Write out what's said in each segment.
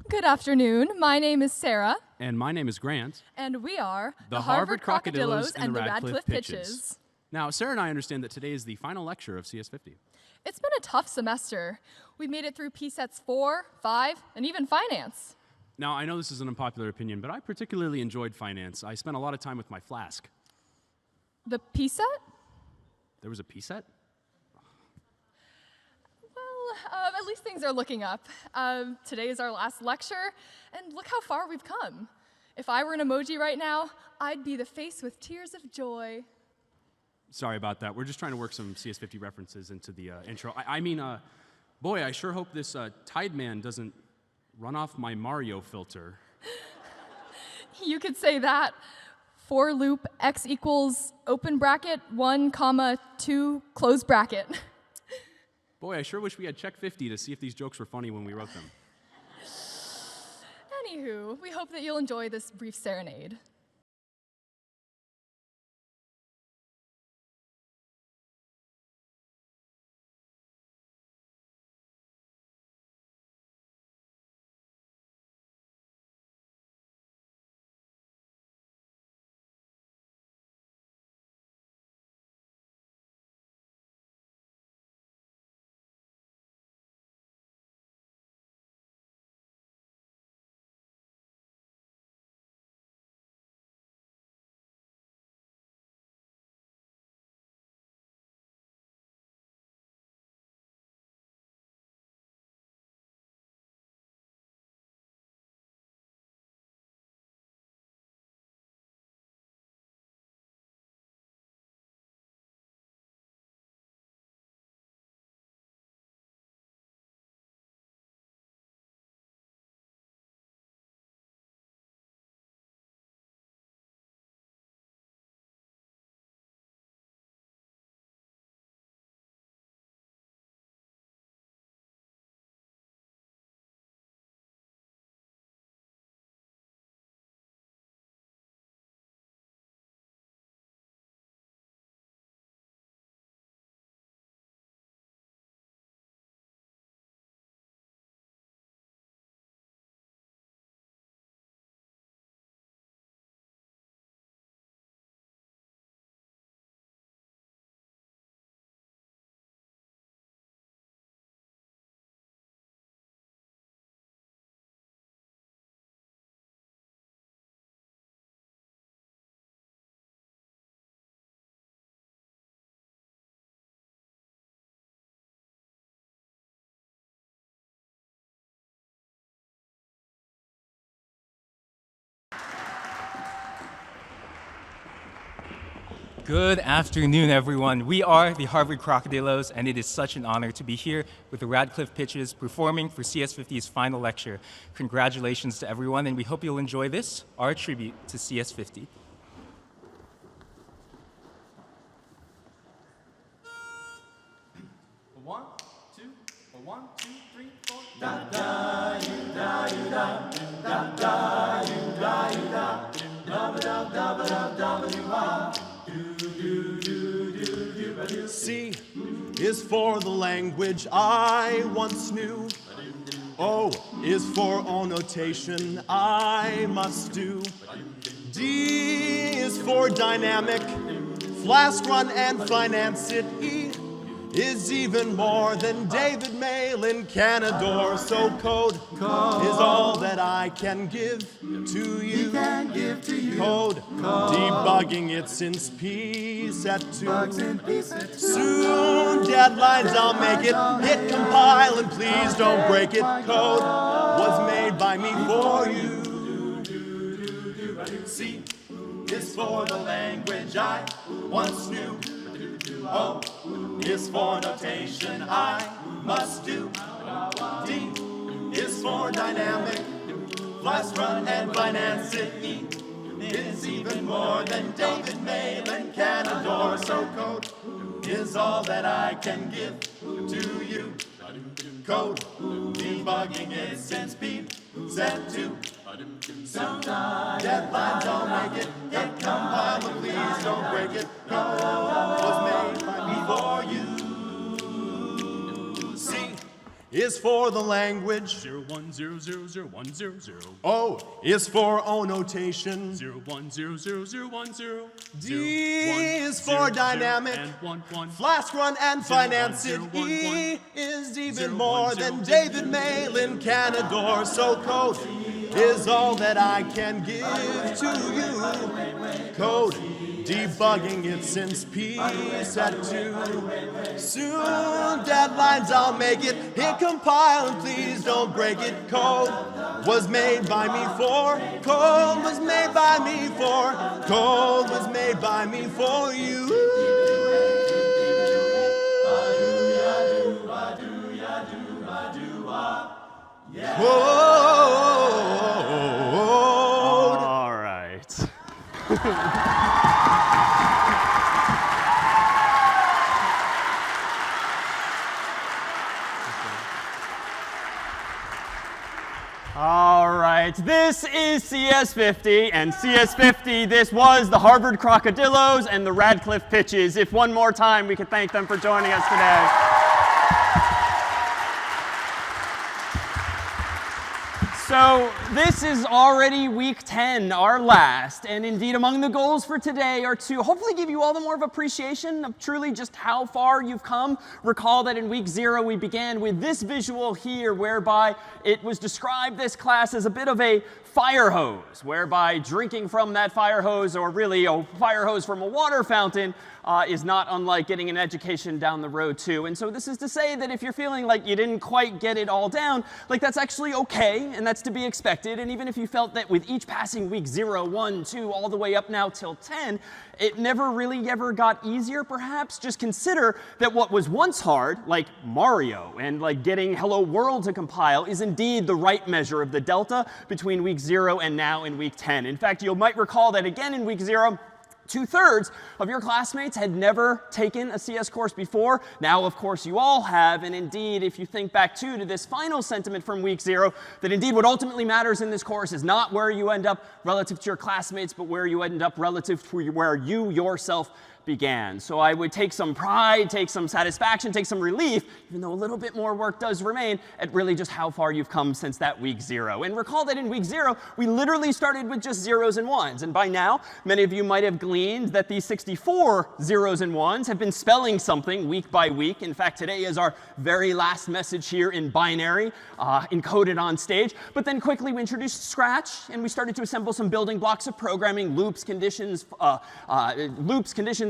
Good afternoon. My name is Sarah. And my name is Grant. And we are the Harvard Crocodillos and the Radcliffe Pitches. Now, Sarah and I understand that today is the final lecture of CS50. It's been a tough semester. We made it through P-Sets 4, 5, and even finance. Now, I know this is an unpopular opinion, but I particularly enjoyed finance. I spent a lot of time with my flask. The P-Set? There was a P-Set? At least things are looking up. Today is our last lecture, and look how far we've come. If I were an emoji right now, I'd be the face with tears of joy. Sorry about that. We're just trying to work some CS50 references into the intro. Boy, I sure hope this Tide Man doesn't run off my Mario filter. You could say that. For loop x equals open bracket 1, comma 2, close bracket. Boy, I sure wish we had check 50 to see if these jokes were funny when we wrote them. Anywho, we hope that you'll enjoy this brief serenade. Good afternoon, everyone. We are the Harvard Crocodillos, and it is such an honor to be here with the Radcliffe Pitches performing for CS50's final lecture. Congratulations to everyone, and we hope you'll enjoy this, our tribute to CS50. One, two, 3, 4. Da da you da you da da da you da you da da da da da da da. C is for the language I once knew. O is for O notation I must do. D is for dynamic, flask run and finance it. E is even more than David Mail in Canador. So code is all that I can give to you. Code, debugging it since P set 2. Soon deadlines I'll make it. Hit compile and please don't break it. Code was made by me for you. C is for the language I once knew. O is for notation I must do. D is for dynamic, flask run and finance it. E is even more than David Mail and Canador. So code is all that I can give to you. Code, debugging it since P set 2. Soon deadlines I'll make it. Hit compile and please don't break it. Code was made by me for you. C is for the language 01000100. O is for O notation 010010. D is for dynamic, flask run and finance it. E is even more than David Mail in Canador. So code is all that I can give to you. Code, debugging it since P set 2. Soon deadlines I'll make it. Hit compile and please don't break it. Code was made by me for. Code was made by me for. Code was made by me for you. All right. All right, this is CS50, and CS50, this was the Harvard Crocodillos and the Radcliffe Pitches. If one more time, we could thank them for joining us today. So this is already week 10, our last, and indeed among the goals for today are to hopefully give you all the more of appreciation of truly just how far you've come. Recall that in week 0 we began with this visual here, whereby it was described, this class, as a bit of a fire hose, whereby drinking from that fire hose, or really a fire hose from a water fountain, is not unlike getting an education down the road too. And so this is to say that if you're feeling like you didn't quite get it all down, like that's actually okay, and that's to be expected. And even if you felt that with each passing week 0, 1, 2, all the way up now till 10, it never really ever got easier, perhaps, just consider that what was once hard, like Mario and like getting Hello World to compile, is indeed the right measure of the delta between week 0 and now in week 10. In fact, you might recall that again in week 0, 2/3 of your classmates had never taken a CS course before. Now, of course, you all have. And indeed, if you think back to this final sentiment from week 0, that indeed what ultimately matters in this course is not where you end up relative to your classmates, but where you end up relative to where you yourself began. So I would take some pride, take some satisfaction, take some relief, even though a little bit more work does remain, at really just how far you've come since that week 0. And recall that in week 0, we literally started with just 0s and 1s. And by now, many of you might have gleaned that these 64 0s and 1s have been spelling something week by week. In fact, today is our very last message here in binary, encoded on stage. But then quickly we introduced Scratch, and we started to assemble some building blocks of programming, loops, conditions,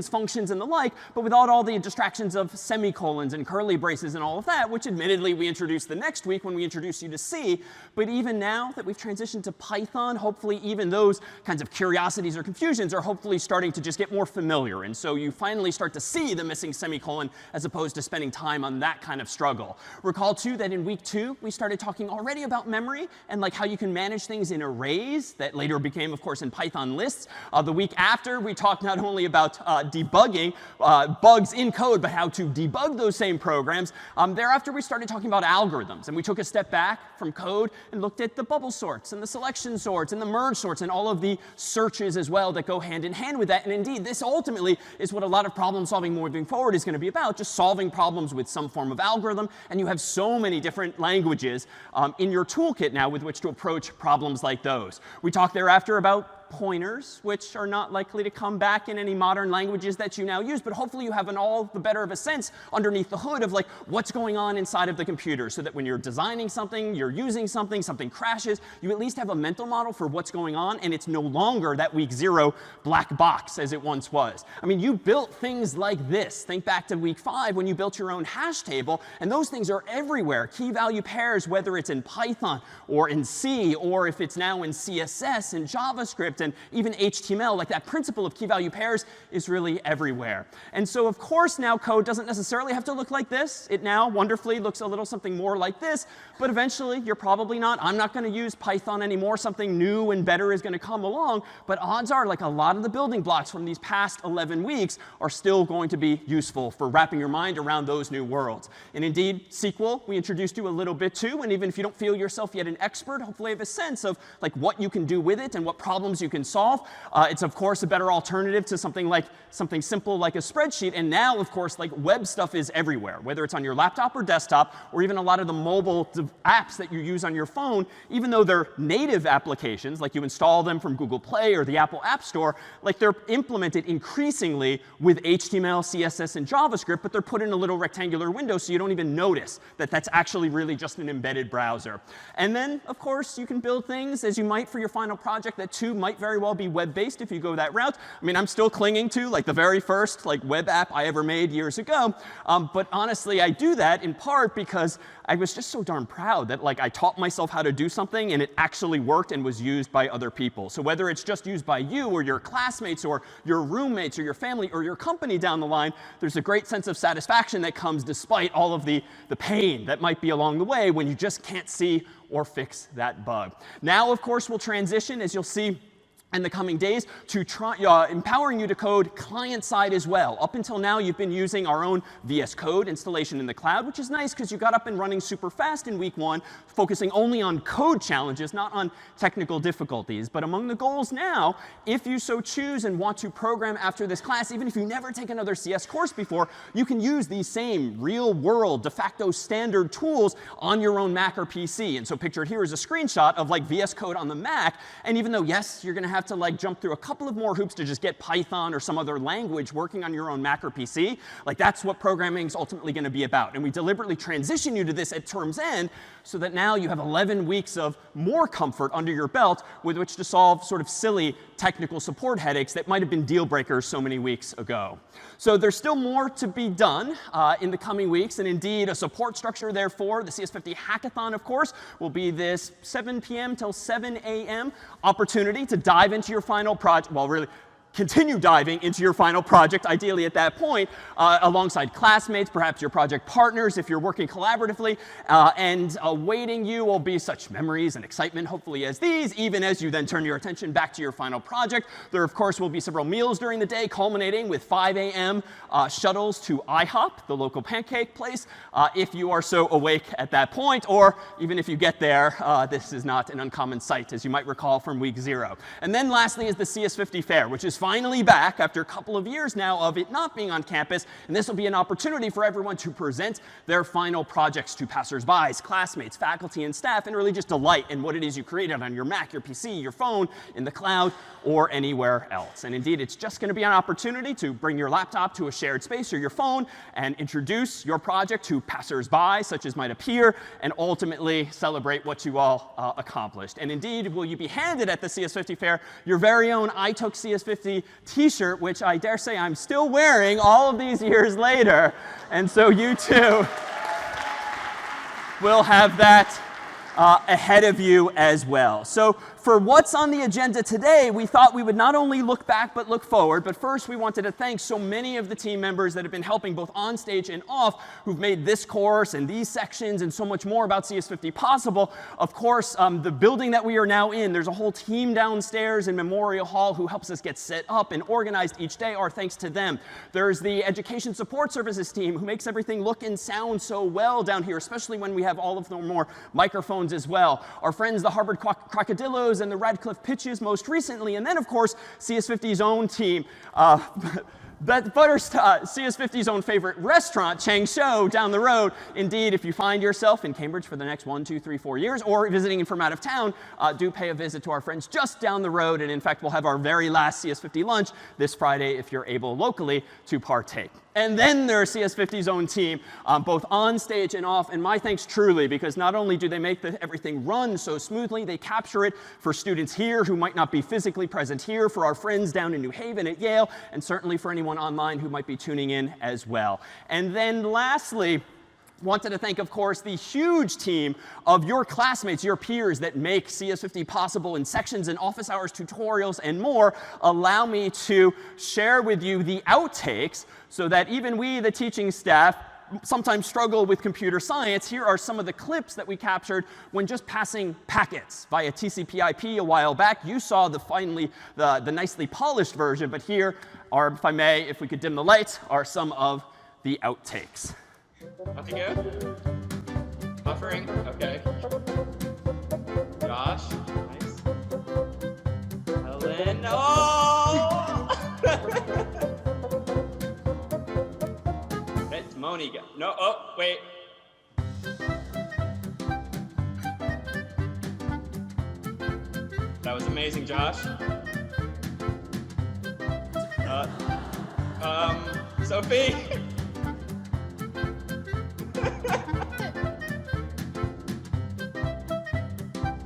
functions, and the like, but without all the distractions of semicolons and curly braces and all of that, which admittedly we introduced the next week when we introduced you to C. But even now that we've transitioned to Python, hopefully even those kinds of curiosities or confusions are hopefully starting to just get more familiar. And so you finally start to see the missing semicolon as opposed to spending time on that kind of struggle. Recall, too, that in week 2, we started talking already about memory and like how you can manage things in arrays that later became, of course, in Python lists. The week after, we talked not only about debugging bugs in code, but how to debug those same programs. Thereafter, we started talking about algorithms, and we took a step back from code and looked at the bubble sorts and the selection sorts and the merge sorts and all of the searches as well that go hand in hand with that. And indeed, this ultimately is what a lot of problem solving moving forward is going to be about, just solving problems with some form of algorithm. And you have so many different languages in your toolkit now with which to approach problems like those. We talked thereafter about pointers, which are not likely to come back in any modern languages that you now use, but hopefully you have all the better of a sense underneath the hood of like what's going on inside of the computer, so that when you're designing something, you're using something, something crashes, you at least have a mental model for what's going on, and it's no longer that week 0 black box as it once was. I mean, you built things like this. Think back to week 5 when you built your own hash table, and those things are everywhere. Key value pairs, whether it's in Python or in C, or if it's now in CSS and JavaScript, and even HTML, like that principle of key value pairs is really everywhere. And so, of course, now code doesn't necessarily have to look like this. It now wonderfully looks a little something more like this. But eventually, you're probably not. I'm not going to use Python anymore. Something new and better is going to come along. But odds are, like a lot of the building blocks from these past 11 weeks are still going to be useful for wrapping your mind around those new worlds. And indeed, SQL, we introduced you a little bit too. And even if you don't feel yourself yet an expert, hopefully you have a sense of like what you can do with it and what problems you can solve. It's, of course, a better alternative to something simple like a spreadsheet. And now, of course, like web stuff is everywhere, whether it's on your laptop or desktop, or even a lot of the mobile apps that you use on your phone, even though they're native applications, like you install them from Google Play or the Apple App Store, like they're implemented increasingly with HTML, CSS, and JavaScript, but they're put in a little rectangular window so you don't even notice that that's actually really just an embedded browser. And then, of course, you can build things as you might for your final project that too might very well be web-based if you go that route. I mean, I'm still clinging to like the very first like web app I ever made years ago. But honestly, I do that in part because I was just so darn proud that like I taught myself how to do something and it actually worked and was used by other people. So whether it's just used by you or your classmates or your roommates or your family or your company down the line, there's a great sense of satisfaction that comes despite all of the pain that might be along the way when you just can't see or fix that bug. Now, of course, we'll transition, as you'll see in the coming days, to empowering you to code client-side as well. Up until now, you've been using our own VS Code installation in the cloud, which is nice because you got up and running super fast in week 1, focusing only on code challenges, not on technical difficulties. But among the goals now, if you so choose and want to program after this class, even if you never take another CS course before, you can use these same real-world, de facto standard tools on your own Mac or PC. And so pictured here is a screenshot of like VS Code on the Mac. And even though, yes, you're going to have to like jump through a couple of more hoops to just get Python or some other language working on your own Mac or PC, like that's what programming is ultimately going to be about. And we deliberately transition you to this at term's end so that now you have 11 weeks of more comfort under your belt with which to solve sort of silly technical support headaches that might have been deal breakers so many weeks ago. So there's still more to be done in the coming weeks. And indeed, a support structure, therefore, the CS50 Hackathon, of course, will be this 7 p.m. till 7 a.m. opportunity to dive into your final project. Well, really, continue diving into your final project, ideally at that point, alongside classmates, perhaps your project partners if you're working collaboratively. And awaiting you will be such memories and excitement, hopefully, as these, even as you then turn your attention back to your final project. There, of course, will be several meals during the day, culminating with 5 a.m. Shuttles to IHOP, the local pancake place, if you are so awake at that point. Or even if you get there, this is not an uncommon sight, as you might recall from week 0. And then lastly is the CS50 Fair, which is finally back after a couple of years now of it not being on campus. And this will be an opportunity for everyone to present their final projects to passersby, classmates, faculty, and staff, and really just delight in what it is you created on your Mac, your PC, your phone, in the cloud, or anywhere else. And indeed, it's just going to be an opportunity to bring your laptop to a shared space or your phone and introduce your project to passersby, such as might appear, and ultimately celebrate what you all accomplished. And indeed, will you be handed at the CS50 Fair your very own I Took CS50 t-shirt, which I dare say I'm still wearing all of these years later. And so you too will have that ahead of you as well. So for what's on the agenda today, we thought we would not only look back but look forward. But first, we wanted to thank so many of the team members that have been helping both on stage and off, who've made this course and these sections and so much more about CS50 possible. Of course, the building that we are now in, there's a whole team downstairs in Memorial Hall who helps us get set up and organized each day. Our thanks to them. There's the Education Support Services team who makes everything look and sound so well down here, especially when we have all of the more microphones as well. Our friends, the Harvard Crocodillos and the Radcliffe Pitches most recently. And then, of course, CS50's own team. CS50's own favorite restaurant, Chang Shou, down the road. Indeed, if you find yourself in Cambridge for the next 1, 2, 3, 4 years, or visiting from out of town, do pay a visit to our friends just down the road. And in fact, we'll have our very last CS50 lunch this Friday if you're able locally to partake. And then there's CS50's own team, both on stage and off. And my thanks truly, because not only do they make everything run so smoothly, they capture it for students here who might not be physically present here, for our friends down in New Haven at Yale, and certainly for anyone online who might be tuning in as well. And then lastly, wanted to thank, of course, the huge team of your classmates, your peers that make CS50 possible in sections and office hours, tutorials, and more. Allow me to share with you the outtakes so that even we, the teaching staff, sometimes struggle with computer science. Here are some of the clips that we captured when just passing packets via TCP/IP a while back. You saw the nicely polished version, but here are, if I may, if we could dim the lights, are some of the outtakes. Nothing good? Buffering? Okay. Josh? Nice. Helen? Oh! It's Monica. No, oh, wait. That was amazing, Josh. Sophie?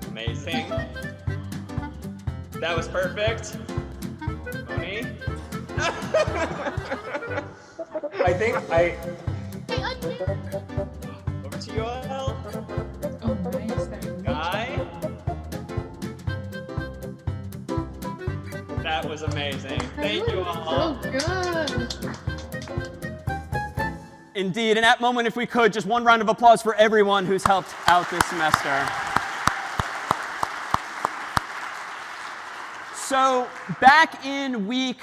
Amazing. That was perfect. Moni? I think I... Over to you all. Oh, nice. Guy? That was amazing. Thank you all. So good. Indeed. And at moment, if we could, just one round of applause for everyone who's helped out this semester. So back in week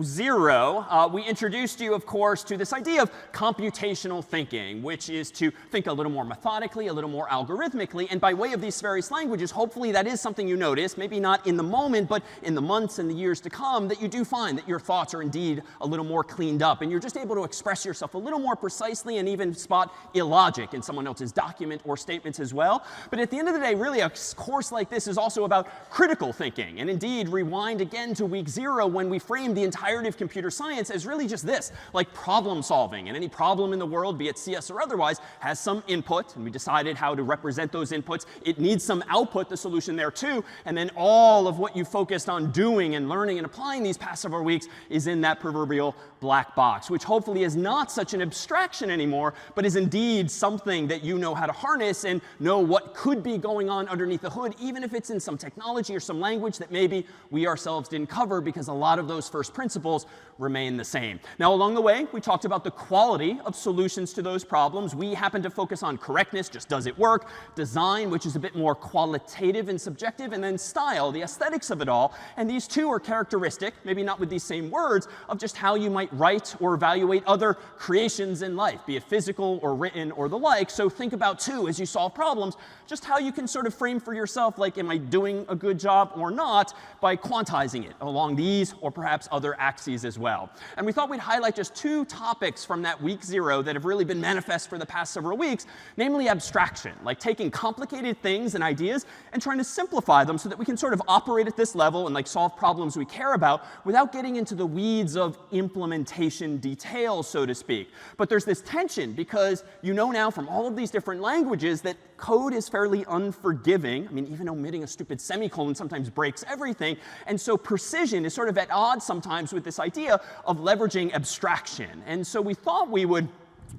0, we introduced you, of course, to this idea of computational thinking, which is to think a little more methodically, a little more algorithmically. And by way of these various languages, hopefully that is something you notice, maybe not in the moment, but in the months and the years to come, that you do find that your thoughts are indeed a little more cleaned up. And you're just able to express yourself a little more precisely and even spot illogic in someone else's document or statements as well. But at the end of the day, really, a course like this is also about critical thinking. And indeed, rewind again to week 0 when we framed the entirety of computer science as really just this, like problem solving. And any problem in the world, be it CS or otherwise, has some input. And we decided how to represent those inputs. It needs some output, the solution there too. And then all of what you focused on doing and learning and applying these past several weeks is in that proverbial black box, which hopefully is not such an abstraction anymore, but is indeed something that you know how to harness and know what could be going on underneath the hood, even if it's in some technology or some language that maybe we ourselves didn't cover, because a lot of those first principles remain the same. Now, along the way, we talked about the quality of solutions to those problems. We happen to focus on correctness, just does it work, design, which is a bit more qualitative and subjective, and then style, the aesthetics of it all. And these two are characteristic, maybe not with these same words, of just how you might write or evaluate other creations in life, be it physical or written or the like. So think about, too, as you solve problems, just how you can sort of frame for yourself, like, am I doing a good job or not, by quantizing it along these or perhaps other axes as well. And we thought we'd highlight just 2 topics from that week 0 that have really been manifest for the past several weeks, namely abstraction, like taking complicated things and ideas and trying to simplify them so that we can sort of operate at this level and like solve problems we care about without getting into the weeds of implementation details, so to speak. But there's this tension because you know now from all of these different languages that code is fairly unforgiving. I mean, even omitting a stupid semicolon sometimes breaks everything. And so precision is sort of at odds sometimes with this idea of leveraging abstraction. And so we thought we would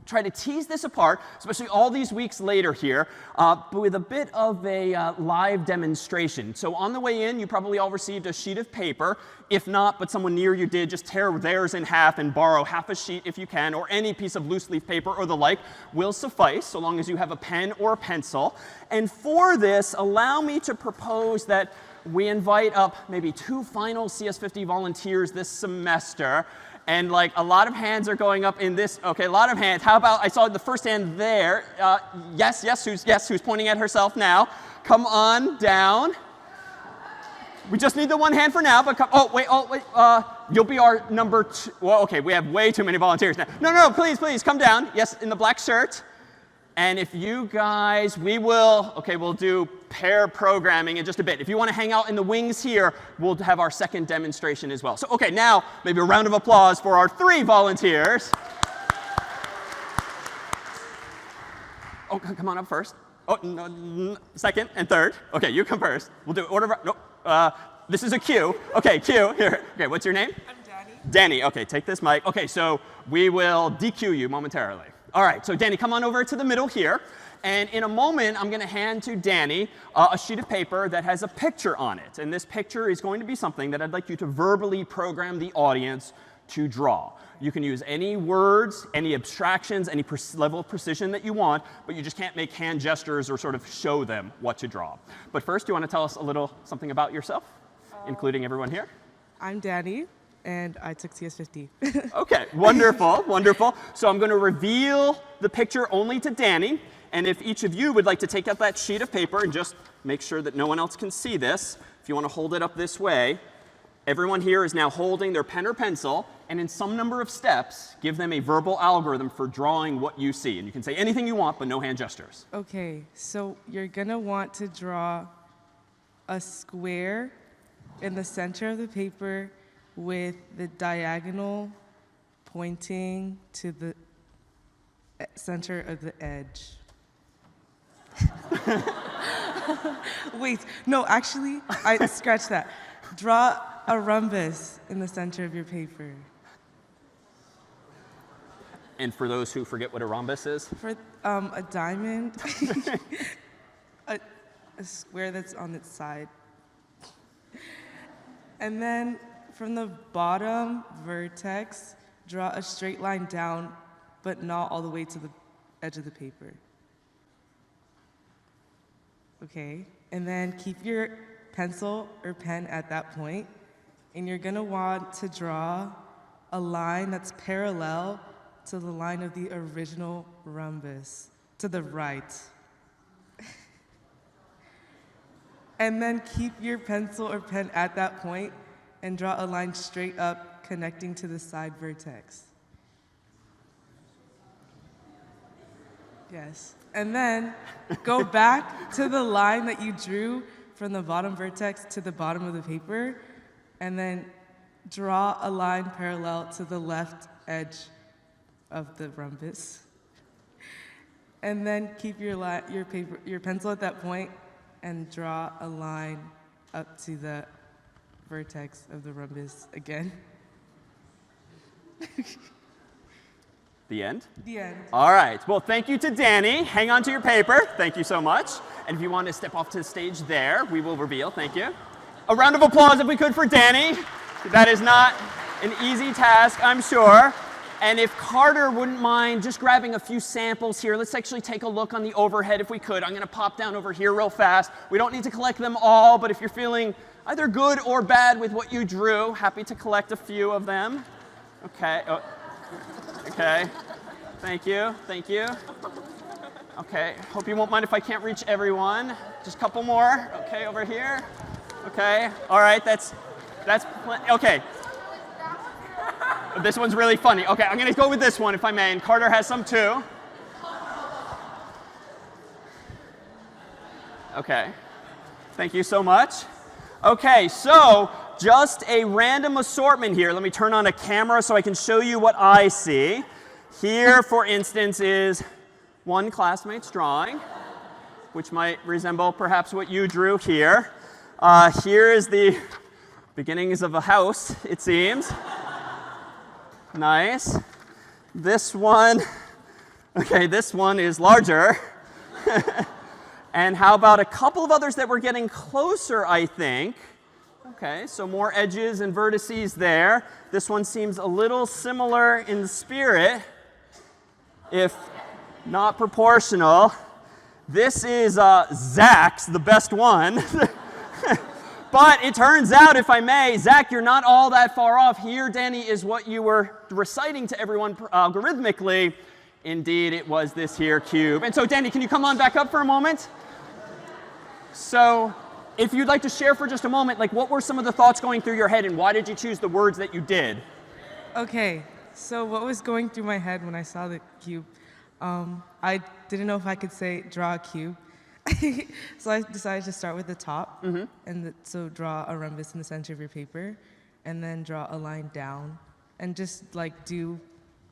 try to tease this apart, especially all these weeks later here, but with a bit of a live demonstration. So on the way in, you probably all received a sheet of paper. If not, but someone near you did, just tear theirs in half and borrow half a sheet if you can, or any piece of loose leaf paper or the like will suffice, so long as you have a pen or a pencil. And for this, allow me to propose that we invite up maybe 2 final CS50 volunteers this semester. And like a lot of hands are going up in this. OK, a lot of hands. How about I saw the first hand there. Yes, who's pointing at herself now? Come on down. We just need the one hand for now. But come, oh wait. You'll be our number 2. Well, OK, we have way too many volunteers now. No, please, come down. Yes, in the black shirt. And if you guys, we'll do pair programming in just a bit. If you want to hang out in the wings here, we'll have our second demonstration as well. So, OK, now maybe a round of applause for our 3 volunteers. Oh, come on up first. Oh, no, second and third. OK, you come first. We'll do it order. No, this is a Q. OK, Q. Here. OK, what's your name? I'm Danny. Danny. OK, take this mic. OK, so we will DQ you momentarily. All right, so Danny, come on over to the middle here. And in a moment, I'm going to hand to Danny a sheet of paper that has a picture on it. And this picture is going to be something that I'd like you to verbally program the audience to draw. You can use any words, any abstractions, any level of precision that you want, but you just can't make hand gestures or sort of show them what to draw. But first, do you want to tell us a little something about yourself, including everyone here? I'm Danny, and I took CS50. OK, wonderful, wonderful. So I'm going to reveal the picture only to Danny. And if each of you would like to take out that sheet of paper and just make sure that no one else can see this, if you want to hold it up this way, everyone here is now holding their pen or pencil. And in some number of steps, give them a verbal algorithm for drawing what you see. And you can say anything you want, but no hand gestures. OK, so you're going to want to draw a square in the center of the paper with the diagonal pointing to the center of the edge. Wait, no, actually, I scratched that. Draw a rhombus in the center of your paper. And for those who forget what a rhombus is? For a diamond, a square that's on its side. And then from the bottom vertex, draw a straight line down, but not all the way to the edge of the paper. OK, and then keep your pencil or pen at that point, and you're going to want to draw a line that's parallel to the line of the original rhombus, to the right. And then keep your pencil or pen at that point and draw a line straight up connecting to the side vertex. Yes. And then go back to the line that you drew from the bottom vertex to the bottom of the paper, and then draw a line parallel to the left edge of the rhombus. And then keep your pencil at that point and draw a line up to the vertex of the rhombus again. The end? The end. All right. Well, thank you to Danny. Hang on to your paper. Thank you so much. And if you want to step off to the stage there, we will reveal. Thank you. A round of applause, if we could, for Danny. That is not an easy task, I'm sure. And if Carter wouldn't mind just grabbing a few samples here, let's actually take a look on the overhead if we could. I'm going to pop down over here real fast. We don't need to collect them all, but if you're feeling either good or bad with what you drew, happy to collect a few of them. OK. Oh. OK. Thank you. Thank you. OK. Hope you won't mind if I can't reach everyone. Just a couple more. OK, over here. OK. All right. That's OK. This one's really funny. OK, I'm going to go with this one, if I may. And Carter has some, too. OK. Thank you so much. OK, so just a random assortment here. Let me turn on a camera so I can show you what I see. Here, for instance, is one classmate's drawing, which might resemble perhaps what you drew here. Here is the beginnings of a house, it seems. Nice. This one Okay, this one is larger. And how about a couple of others that we're getting closer, I think? Okay, so more edges and vertices there. This one seems a little similar in the spirit, if not proportional. This is Zach's, the best one. But it turns out, if I may, Zach, you're not all that far off. Here, Danny, is what you were reciting to everyone algorithmically. Indeed, it was this here cube. And so, Danny, can you come on back up for a moment? So if you'd like to share for just a moment, like, what were some of the thoughts going through your head, and why did you choose the words that you did? Okay, so what was going through my head when I saw the cube? I didn't know if I could say draw a cube. So I decided to start with the top, and so draw a rhombus in the center of your paper, and then draw a line down, and just like do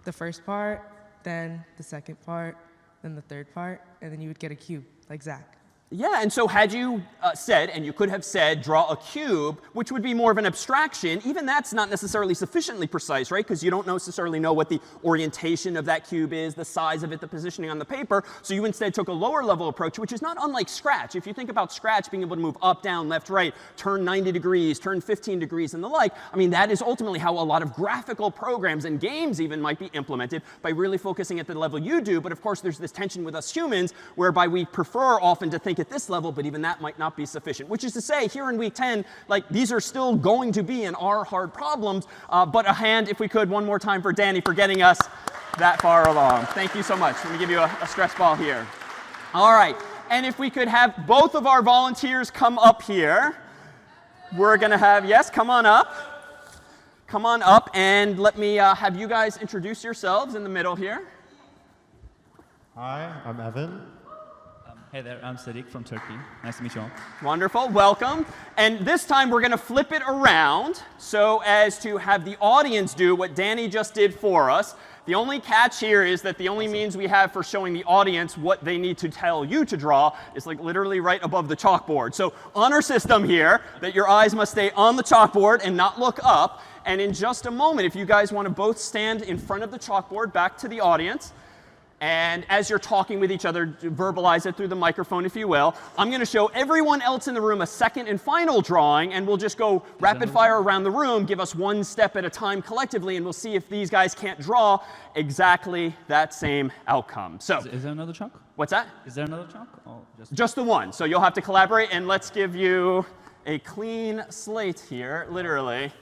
the first part, then the second part, then the third part, and then you would get a cube, like Zach. Yeah, and so had you said, and you could have said, draw a cube, which would be more of an abstraction, even that's not necessarily sufficiently precise, right? Because you don't necessarily know what the orientation of that cube is, the size of it, the positioning on the paper. So you instead took a lower level approach, which is not unlike Scratch. If you think about Scratch being able to move up, down, left, right, turn 90 degrees, turn 15 degrees, and the like, I mean, that is ultimately how a lot of graphical programs and games even might be implemented, by really focusing at the level you do. But of course, there's this tension with us humans, whereby we prefer often to think at this level, but even that might not be sufficient. Which is to say, here in week 10, like, these are still going to be and are hard problems. But a hand, if we could, one more time for Danny for getting us that far along. Thank you so much. Let me give you a stress ball here. All right. And if we could have both of our volunteers come up here. We're going to have, yes, come on up. Come on up, and let me have you guys introduce yourselves in the middle here. Hi, I'm Evan. Hey there, I'm Sadiq from Turkey. Nice to meet you all. Wonderful, welcome. And this time we're going to flip it around so as to have the audience do what Danny just did for us. The only catch here is that the only means we have for showing the audience what they need to tell you to draw is like literally right above the chalkboard. So honor system here, that your eyes must stay on the chalkboard and not look up. And in just a moment, if you guys want to both stand in front of the chalkboard back to the audience, and as you're talking with each other, verbalize it through the microphone, if you will. I'm going to show everyone else in the room a second and final drawing, and we'll just go rapid fire around the room, give us one step at a time collectively, and we'll see if these guys can't draw exactly that same outcome. So, is there another chalk? What's that? Is there another chalk? Oh, just the one. So you'll have to collaborate, and let's give you a clean slate here, literally.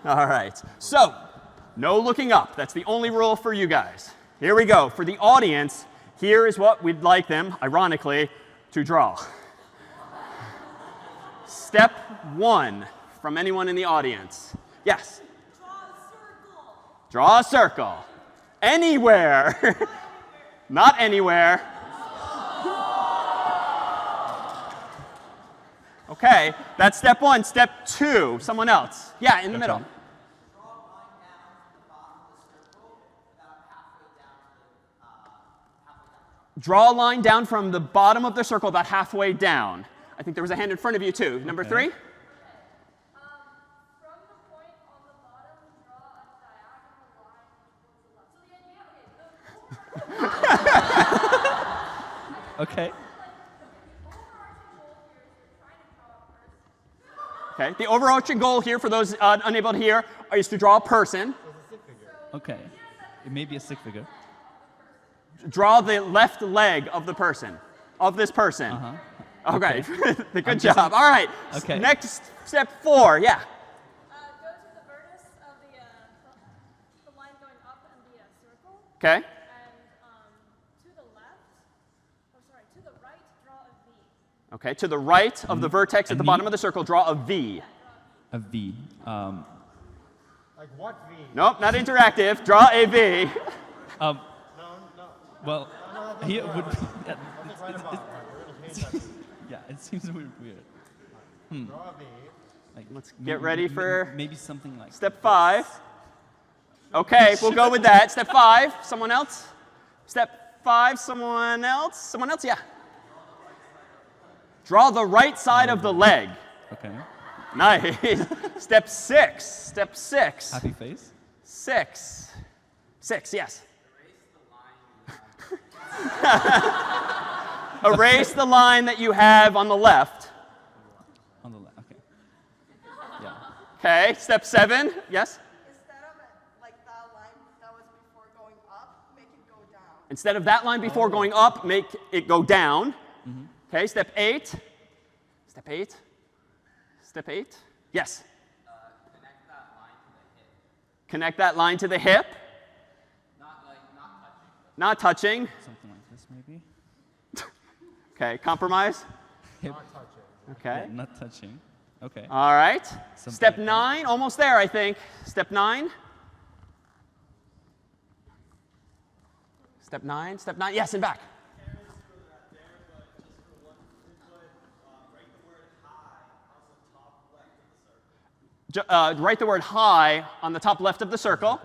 All right. So, no looking up. That's the only rule for you guys. Here we go. For the audience, here is what we'd like them, ironically, to draw. Step 1 from anyone in the audience. Yes? Draw a circle. Draw a circle. Anywhere. Not anywhere. OK, that's step 1. Step 2, someone else. Yeah, in the middle. Draw a line down from the bottom of the circle about halfway down. I think there was a hand in front of you, too. Number 3? From the point on the bottom, draw a diagonal line towards the left. So the idea, Okay. OK, the overarching goal here, for those unable to hear, is to draw a person. Okay. It may be a stick figure. Draw the left leg of the person, of this person. OK, good job. All right, Okay. Next, step 4, yeah. Go to the vertex of the line going up in the circle. OK. And to the left, to the right, draw a V. OK, to the right of the vertex at the bottom of the circle, draw a V. A V. Like what V? Nope, not interactive. Draw a V. Well, here would. Right above. Yeah, it seems weird. Draw a V. Like, Let's get ready for maybe something like step 5. OK, we'll go with that. Step 5, someone else? Step 5, someone else? Someone else, yeah. Draw the right side of the leg. Okay. Nice. Step 6. Step 6. Happy face. 6. 6, yes. Erase the line that you have on the left. On the left, okay. Yeah. Okay, step 7, yes? Instead of like that line that was before going up, make it go down. Instead of that line before going up, make it go down. Okay, step 8. Step 8. Step 8. Yes? Connect that line to the hip. Not touching. Something like this, maybe. Okay, compromise. Hip. Okay. Yeah, not touching. Okay. All right. Something Step like that. 9, almost there, I think. Step 9. Step 9. Step 9. Yes, and back. Write the word hi on the top left of the circle.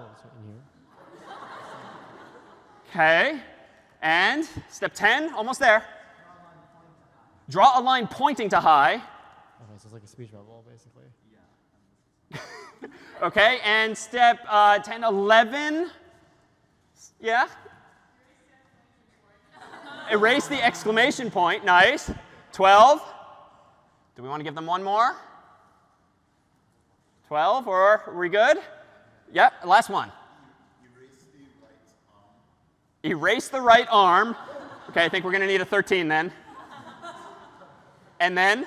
Okay. And step 10, almost there. Draw a line pointing to hi. Okay, so it's like a speech bubble, basically. Okay, and step 10, 11. Yeah? Erase the exclamation point. Nice. 12. Do we want to give them one more? 12, or are we good? Yep, last one. Erase the right arm. Okay, I think we're going to need a 13 then. And then?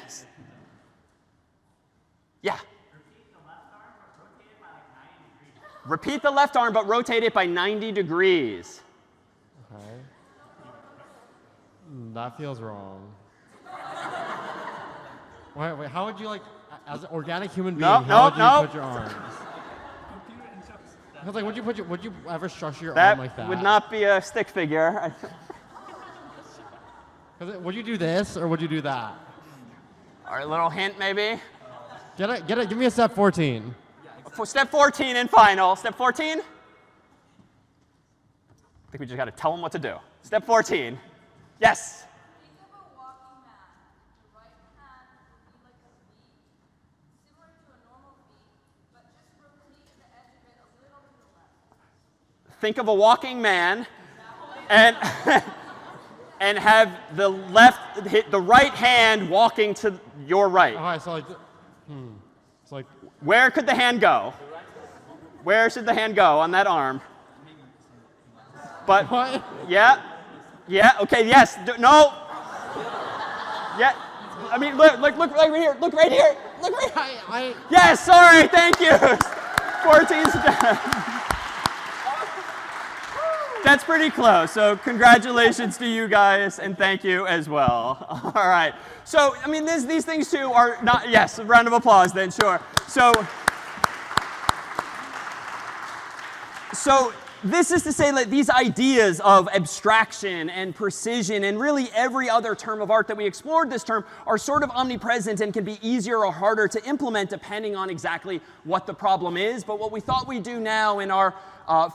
Yeah. Repeat the left arm, but rotate it by 90 degrees. Okay. That feels wrong. Wait, how would you like, as an organic human being, how would you put your arms? Because like, would you ever structure your arm like that? That would not be a stick figure. Would you do this or would you do that? All right, a little hint maybe. Get it. Give me a step 14. For step 14 and final. Step 14? I think we just got to tell them what to do. Step 14. Yes? Think of a walking mat. The right hand would be like a V, similar to a normal V, but just rotate the edge of it a little to the left. Think of a walking man and and have the right hand walking to your right. All right, so like, it's like. Where could the hand go? Where should the hand go on that arm? But what? Yeah, okay, yes, no. Yeah, I mean, look right here, look right here, look right here. Yes, sorry, thank you. 14 steps. That's pretty close, so congratulations to you guys, and thank you as well. All right, so, I mean, these things too are not, yes, a round of applause then, sure. So this is to say that these ideas of abstraction and precision and really every other term of art that we explored this term are sort of omnipresent and can be easier or harder to implement depending on exactly what the problem is. But what we thought we'd do now in our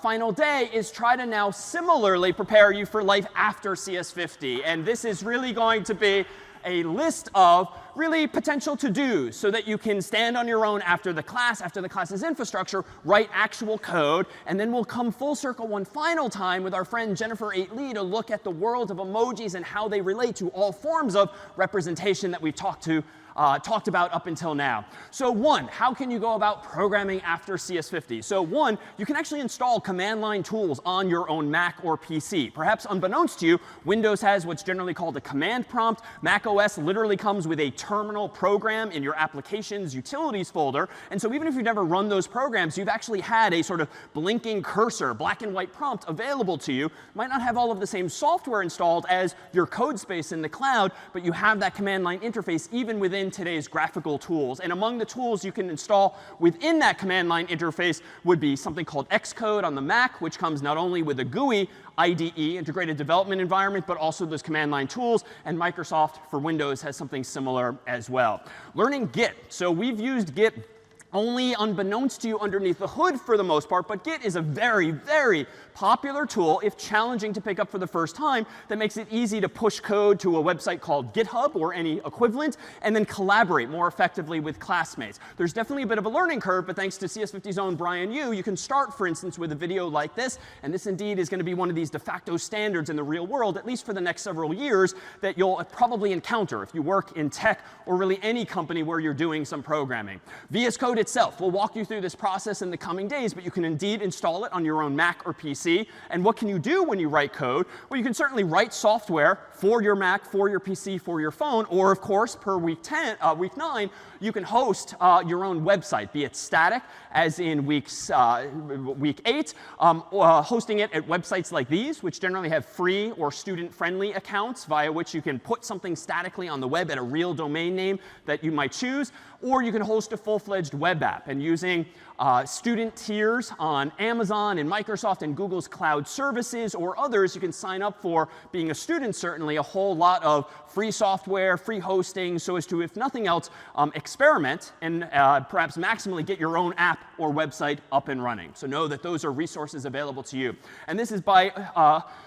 final day is try to now similarly prepare you for life after CS50. And this is really going to be a list of really potential to-dos so that you can stand on your own after the class's infrastructure, write actual code, and then we'll come full circle one final time with our friend Jennifer 8 Lee to look at the world of emojis and how they relate to all forms of representation that we've talked about up until now. So 1, how can you go about programming after CS50? So 1, you can actually install command line tools on your own Mac or PC. Perhaps unbeknownst to you, Windows has what's generally called a command prompt. Mac OS literally comes with a terminal program in your applications utilities folder. And so even if you've never run those programs, you've actually had a sort of blinking cursor, black and white prompt available to you. Might not have all of the same software installed as your code space in the cloud, but you have that command line interface even within today's graphical tools. And among the tools you can install within that command line interface would be something called Xcode on the Mac, which comes not only with a GUI, IDE, integrated development environment, but also those command line tools. And Microsoft for Windows has something similar as well. Learning Git. So we've used Git only unbeknownst to you underneath the hood for the most part, but Git is a very, very popular tool, if challenging to pick up for the first time, that makes it easy to push code to a website called GitHub or any equivalent, and then collaborate more effectively with classmates. There's definitely a bit of a learning curve, but thanks to CS50's own Brian Yu, you can start, for instance, with a video like this, and this indeed is going to be one of these de facto standards in the real world, at least for the next several years, that you'll probably encounter if you work in tech or really any company where you're doing some programming. VS Code itself will walk you through this process in the coming days, but you can indeed install it on your own Mac or PC. And what can you do when you write code? Well, you can certainly write software for your Mac, for your PC, for your phone, or of course, per week 9, you can host your own website, be it static, as in week 8, hosting it at websites like these, which generally have free or student-friendly accounts via which you can put something statically on the web at a real domain name that you might choose. Or you can host a full-fledged web app. And using student tiers on Amazon and Microsoft and Google's cloud services or others, you can sign up for, being a student certainly, a whole lot of free software, free hosting, so as to, if nothing else, experiment and perhaps maximally get your own app or website up and running. So know that those are resources available to you. And this is by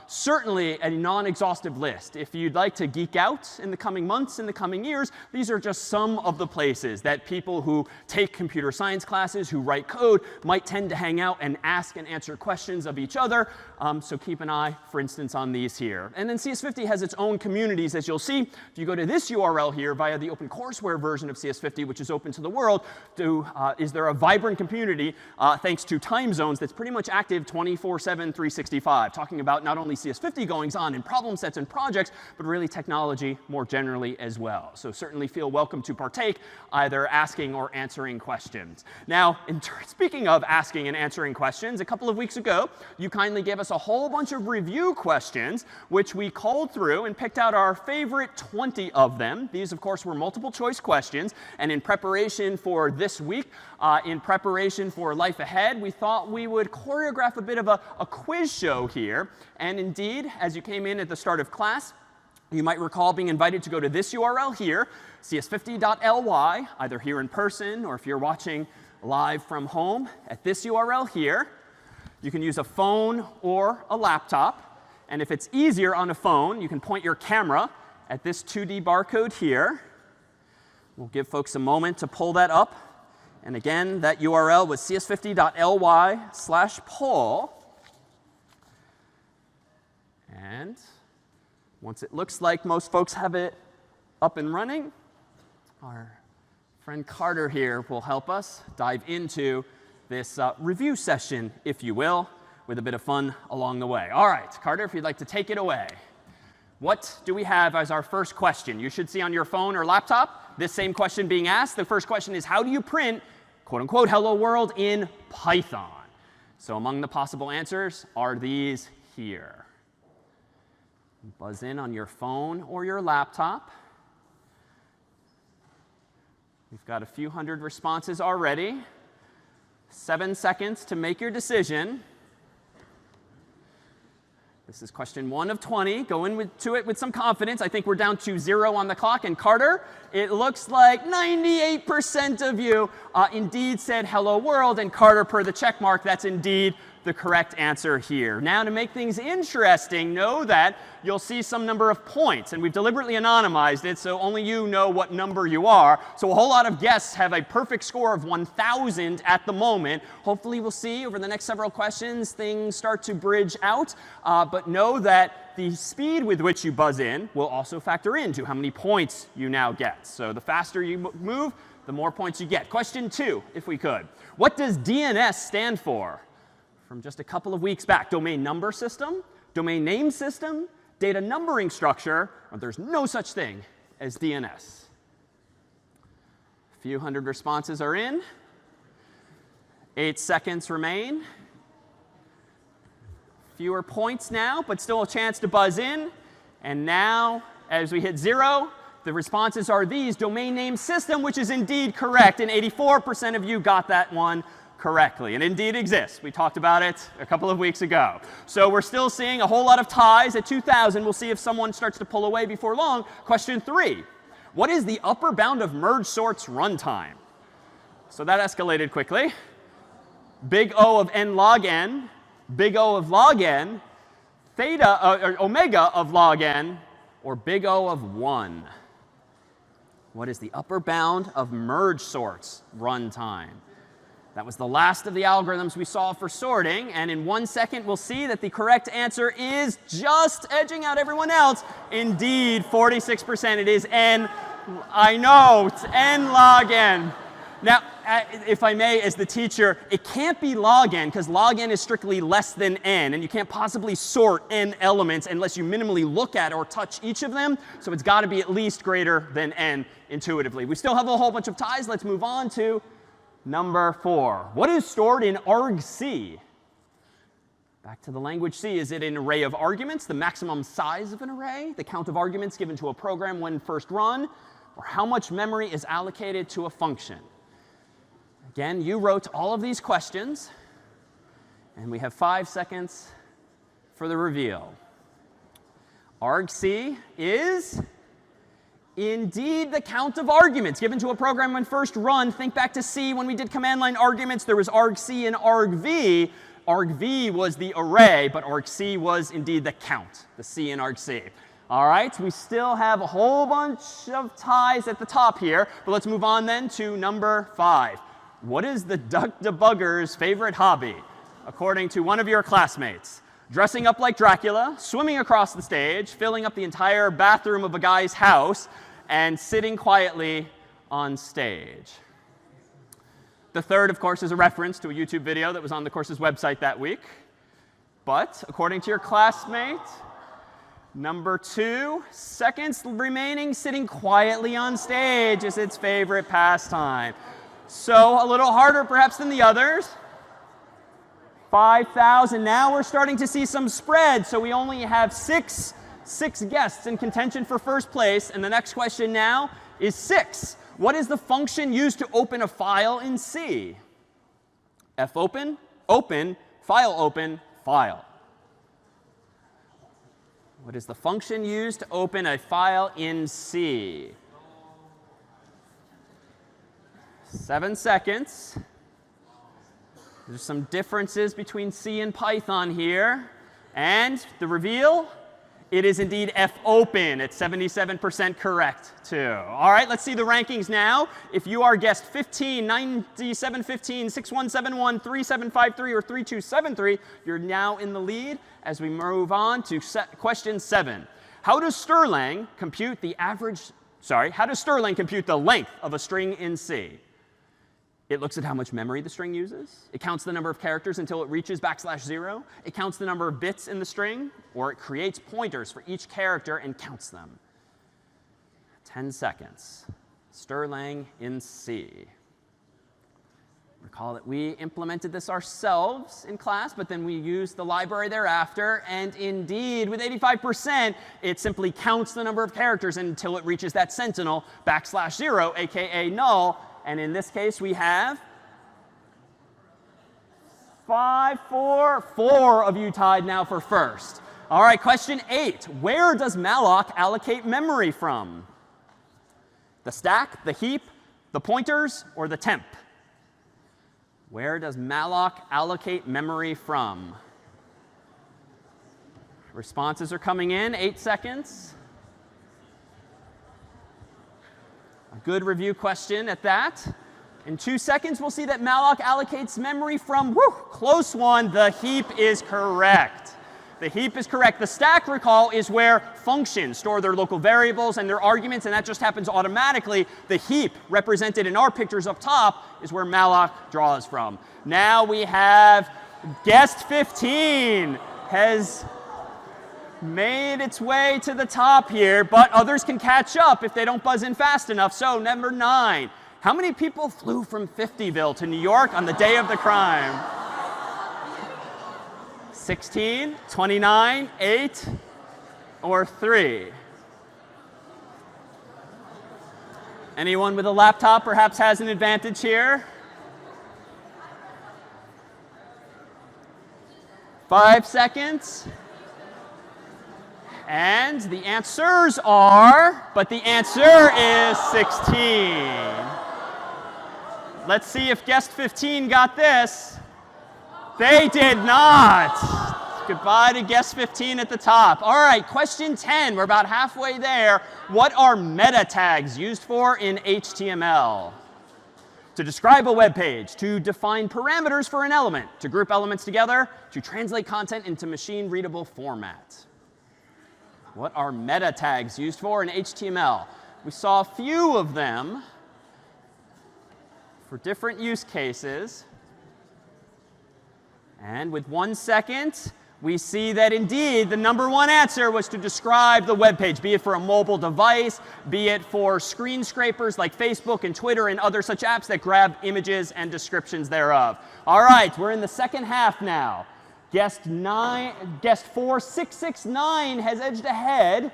certainly a non-exhaustive list. If you'd like to geek out in the coming months, in the coming years, these are just some of the places that people who take computer science classes, who write code, might tend to hang out and ask and answer questions of each other. So keep an eye, for instance, on these here. And then CS50 has its own communities, as you'll see. If you go to this URL here via the OpenCourseWare version of CS50, which is open to the world, is there a vibrant community, thanks to time zones, that's pretty much active 24/7, 365, talking about not only CS50 goings on and problem sets and projects, but really technology more generally as well. So certainly feel welcome to partake, either asking or answering questions. Now, speaking of asking and answering questions, a couple of weeks ago, you kindly gave us a whole bunch of review questions, which we culled through and picked out our favorite 20 of them. These, of course, were multiple choice questions. And in preparation for this week, in preparation for life ahead, we thought we would choreograph a bit of a quiz show here. And indeed, as you came in at the start of class, you might recall being invited to go to this URL here, cs50.ly, either here in person or if you're watching live from home at this URL here. You can use a phone or a laptop. And if it's easier on a phone, you can point your camera at this 2D barcode here. We'll give folks a moment to pull that up. And again, that URL was cs50.ly/poll. And once it looks like most folks have it up and running, our friend Carter here will help us dive into this review session, if you will, with a bit of fun along the way. All right, Carter, if you'd like to take it away. What do we have as our first question? You should see on your phone or laptop this same question being asked. The first question is, how do you print, quote unquote, hello world in Python? So among the possible answers are these here. Buzz in on your phone or your laptop. We've got a few hundred responses already. 7 seconds to make your decision. This is question 1 of 20. Go to it with some confidence. I think we're down to 0 on the clock. And Carter, it looks like 98% of you indeed said hello world. And Carter, per the check mark, that's indeed the correct answer here. Now, to make things interesting, know that you'll see some number of points. And we've deliberately anonymized it, so only you know what number you are. So a whole lot of guests have a perfect score of 1,000 at the moment. Hopefully, we'll see over the next several questions things start to bridge out. But know that the speed with which you buzz in will also factor into how many points you now get. So the faster you move, the more points you get. Question 2, if we could. What does DNS stand for? From just a couple of weeks back, domain number system, domain name system, data numbering structure, or there's no such thing as DNS. A few hundred responses are in. 8 seconds remain. Fewer points now, but still a chance to buzz in. And now, as we hit 0, the responses are these: domain name system, which is indeed correct. And 84% of you got that one correctly, and indeed exists. We talked about it a couple of weeks ago. So we're still seeing a whole lot of ties at 2,000. We'll see if someone starts to pull away before long. Question 3. What is the upper bound of merge sorts runtime? So that escalated quickly. Big O of n log n, big O of log n, theta, or omega of log n, or big O of 1. What is the upper bound of merge sorts runtime? That was the last of the algorithms we saw for sorting. And in 1 second, we'll see that the correct answer is just edging out everyone else. Indeed, 46%. It is n. I know, it's n log n. Now, if I may, as the teacher, it can't be log n, because log n is strictly less than n. And you can't possibly sort n elements unless you minimally look at or touch each of them. So it's got to be at least greater than n intuitively. We still have a whole bunch of ties. Let's move on to number 4. What is stored in argc? Back to the language C. Is it an array of arguments, the maximum size of an array, the count of arguments given to a program when first run, or how much memory is allocated to a function? Again, you wrote all of these questions, and we have 5 seconds for the reveal. argc is indeed the count of arguments given to a program when first run. Think back to C. When we did command line arguments, there was argc and argv. Argv was the array, but argc was indeed the count, the C in argc. All right, we still have a whole bunch of ties at the top here, but let's move on then to number 5. What is the duck debugger's favorite hobby? According to one of your classmates, dressing up like Dracula, swimming across the stage, filling up the entire bathroom of a guy's house, and sitting quietly on stage. The third, of course, is a reference to a YouTube video that was on the course's website that week. But according to your classmate, number 2, seconds remaining, sitting quietly on stage is its favorite pastime. So a little harder perhaps than the others. 5,000. Now we're starting to see some spread. So we only have six guests in contention for first place. And the next question now is 6. What is the function used to open a file in C? fopen, open, file. What is the function used to open a file in C? 7 seconds. There's some differences between C and Python here. And the reveal, it is indeed fopen. It's 77% correct, too. All right, let's see the rankings now. If you are guest 15, 9715, 6171, 3753, or 3273, you're now in the lead as we move on to question 7. How does Stirling compute the length of a string in C? It looks at how much memory the string uses. It counts the number of characters until it reaches \0. It counts the number of bits in the string, or it creates pointers for each character and counts them. 10 seconds. Stirling in C. Recall that we implemented this ourselves in class, but then we used the library thereafter. And indeed, with 85%, it simply counts the number of characters until it reaches that sentinel \0, aka null. And in this case, we have 5, 4 of you tied now for first. All right, question 8. Where does malloc allocate memory from? The stack, the heap, the pointers, or the temp? Where does malloc allocate memory from? Responses are coming in. 8 seconds. A good review question at that. In 2 seconds, we'll see that malloc allocates memory from, close one, the heap is correct. The heap is correct. The stack, recall, is where functions store their local variables and their arguments, and that just happens automatically. The heap, represented in our pictures up top, is where malloc draws from. Now we have guest 15 has made its way to the top here, but others can catch up if they don't buzz in fast enough. So number 9. How many people flew from 50ville to New York on the day of the crime? 16, 29, 8, or 3? Anyone with a laptop perhaps has an advantage here? 5 seconds. And the answers are, but the answer is 16. let's see if guest 15 got this. They did not. Goodbye to guest 15 at the top. All right, question 10. We're about halfway there. What are meta tags used for in HTML? To describe a web page, to define parameters for an element, to group elements together, to translate content into machine-readable format. What are meta tags used for in HTML? We saw a few of them for different use cases. And with 1 second, we see that indeed the number one answer was to describe the web page, be it for a mobile device, be it for screen scrapers like Facebook and Twitter and other such apps that grab images and descriptions thereof. All right, we're in the second half now. Guest 4669 has edged ahead.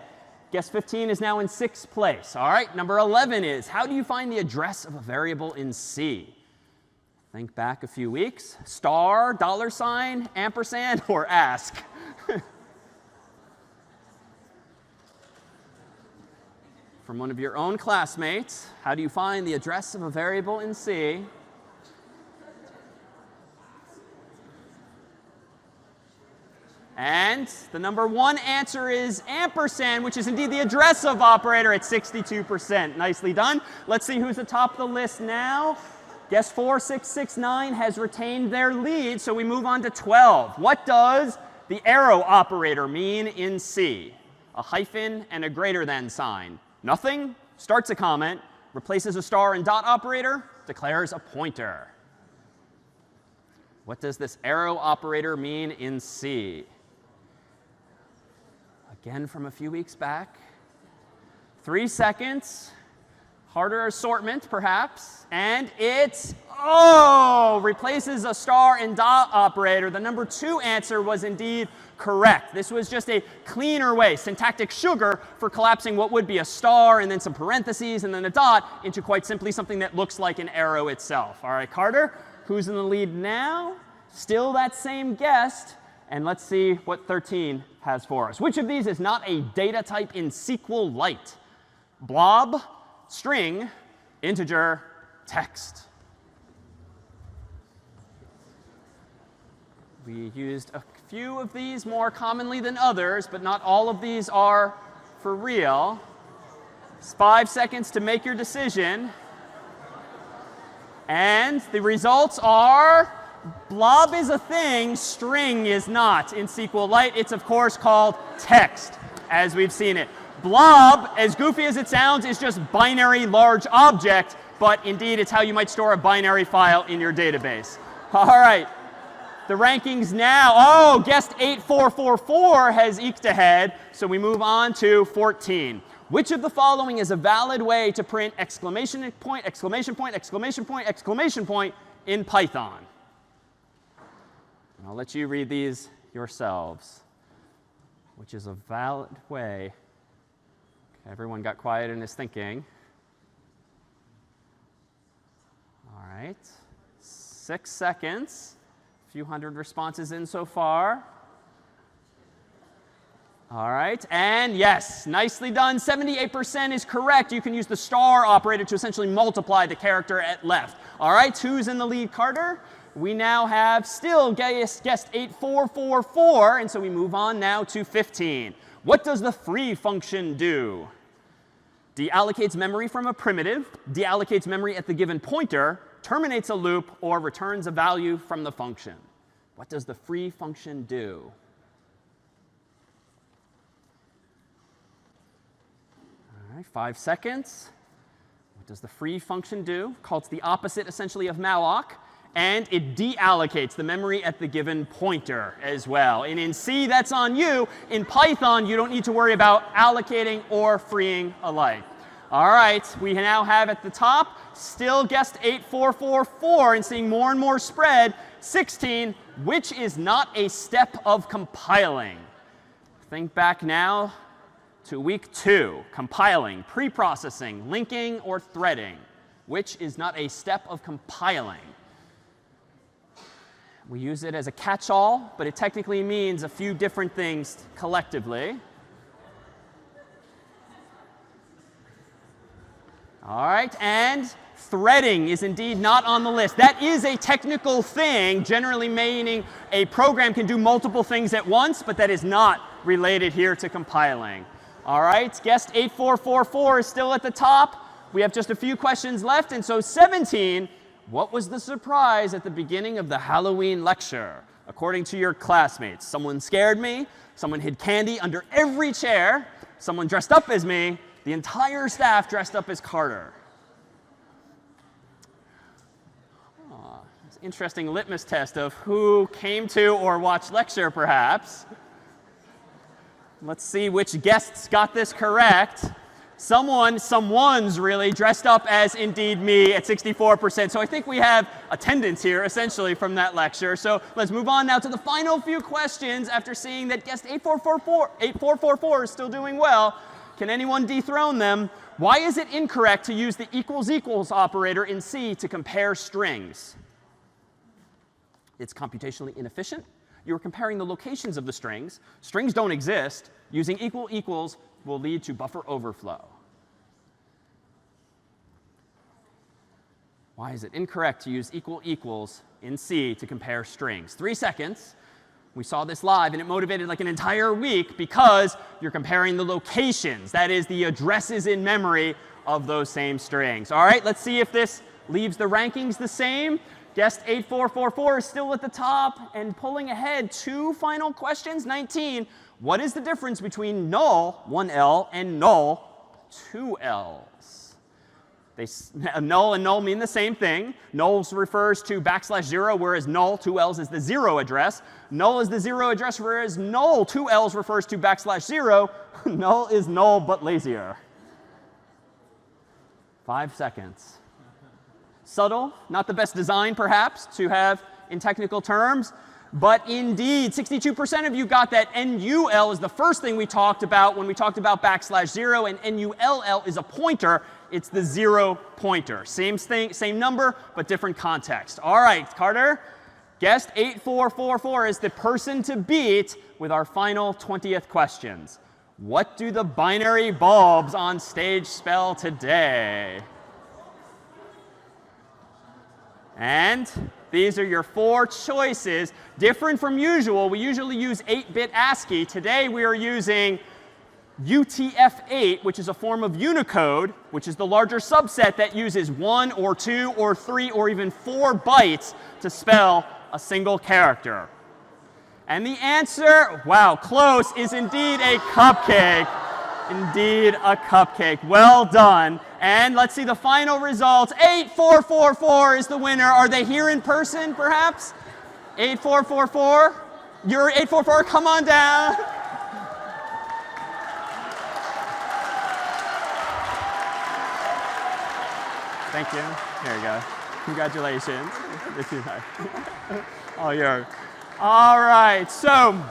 Guest 15 is now in 6th place. All right, number 11 is, how do you find the address of a variable in C? Think back a few weeks. Star, $, ampersand, or ask. From one of your own classmates, how do you find the address of a variable in C? And the number one answer is ampersand, which is indeed the address of operator at 62%. Nicely done. Let's see who's atop the list now. Guest 4669 has retained their lead, so we move on to 12. What does the arrow operator mean in C? A hyphen and a greater than sign. Nothing, starts a comment, replaces a star and dot operator, declares a pointer. What does this arrow operator mean in C? Again from a few weeks back. 3 seconds. Harder assortment, perhaps. And it, replaces a star and dot operator. The number 2 answer was indeed correct. This was just a cleaner way, syntactic sugar, for collapsing what would be a star and then some parentheses and then a dot into quite simply something that looks like an arrow itself. All right, Carter, who's in the lead now? Still that same guest. And let's see what 13 has for us. Which of these is not a data type in SQLite? Blob, string, integer, text. We used a few of these more commonly than others, but not all of these are for real. It's 5 seconds to make your decision. And the results are blob is a thing, string is not in SQLite. It's, of course, called text, as we've seen it. Blob, as goofy as it sounds, is just binary large object, but indeed it's how you might store a binary file in your database. All right, the rankings now. Guest 8444 has eked ahead, so we move on to 14. Which of the following is a valid way to print exclamation point, exclamation point, exclamation point, exclamation point in Python? And I'll let you read these yourselves. Which is a valid way. Everyone got quiet and is thinking. All right. 6 seconds. A few hundred responses in so far. All right. And yes, nicely done. 78% is correct. You can use the star operator to essentially multiply the character at left. All right. Who's in the lead, Carter? We now have still guest 8444. And so we move on now to 15. What does the free function do? Deallocates memory from a primitive, deallocates memory at the given pointer, terminates a loop, or returns a value from the function. What does the free function do? All right, 5 seconds. What does the free function do? It's the opposite, essentially, of malloc. And it deallocates the memory at the given pointer as well. And in C, that's on you. In Python, you don't need to worry about allocating or freeing alike. All right, we now have at the top, still guest 8444, and seeing more and more spread, 16, which is not a step of compiling. Think back now to week 2, compiling, preprocessing, linking, or threading, which is not a step of compiling. We use it as a catch-all, but it technically means a few different things collectively. All right, and Threading is indeed not on the list. That is a technical thing, generally meaning a program can do multiple things at once, but that is not related here to compiling. All right, guest 8444 is still at the top. We have just a few questions left, and so 17, what was the surprise at the beginning of the Halloween lecture? According to your classmates, someone scared me, someone hid candy under every chair, someone dressed up as me, the entire staff dressed up as Carter. Interesting litmus test of who came to or watched lecture, perhaps. Let's see which guests got this correct. Someone's really dressed up as indeed me at 64%. So I think we have attendance here, essentially, from that lecture. So let's move on now to the final few questions after seeing that guest 8444 is still doing well. Can anyone dethrone them? Why is it incorrect to use the equals equals operator in C to compare strings? It's computationally inefficient. You're comparing the locations of the strings. Strings don't exist. Using equal equals will lead to buffer overflow. Why is it incorrect to use equal equals in C to compare strings? 3 seconds. We saw this live, and it motivated like an entire week because you're comparing the locations. That is, the addresses in memory of those same strings. All right, let's see if this leaves the rankings the same. Guest 8444 is still at the top and pulling ahead. 2 final questions. 19. What is the difference between null, 1L, and null, 2 L's? Null and null mean the same thing. Null refers to \0, whereas null, 2 L's, is the 0 address. Null is the 0 address, whereas null, 2 L's, refers to \0. Null is null, but lazier. 5 seconds. Subtle, not the best design, perhaps, to have in technical terms. But indeed, 62% of you got that NUL is the first thing we talked about when we talked about \0, and NULL is a pointer. It's the 0 pointer. Same thing, same number, but different context. All right, Carter, guest 8444 is the person to beat with our final 20th questions. What do the binary bulbs on stage spell today? And these are your 4 choices. Different from usual. We usually use 8-bit ASCII. Today we are using UTF-8, which is a form of Unicode, which is the larger subset that uses 1 or 2 or 3 or even 4 bytes to spell a single character. And the answer, wow, close, is indeed a cupcake. Indeed a cupcake. Well done. And let's see the final results. 8444 is the winner. Are they here in person, perhaps? 8444? You're 844. Come on down. Thank you. There you go. Congratulations. All yours. All right. So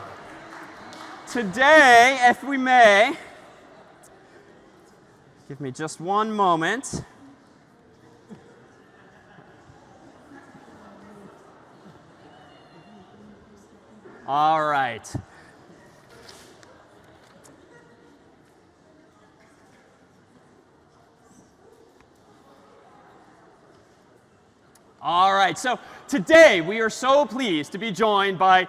today, if we may, give me just one moment. All right. All right, so today we are so pleased to be joined by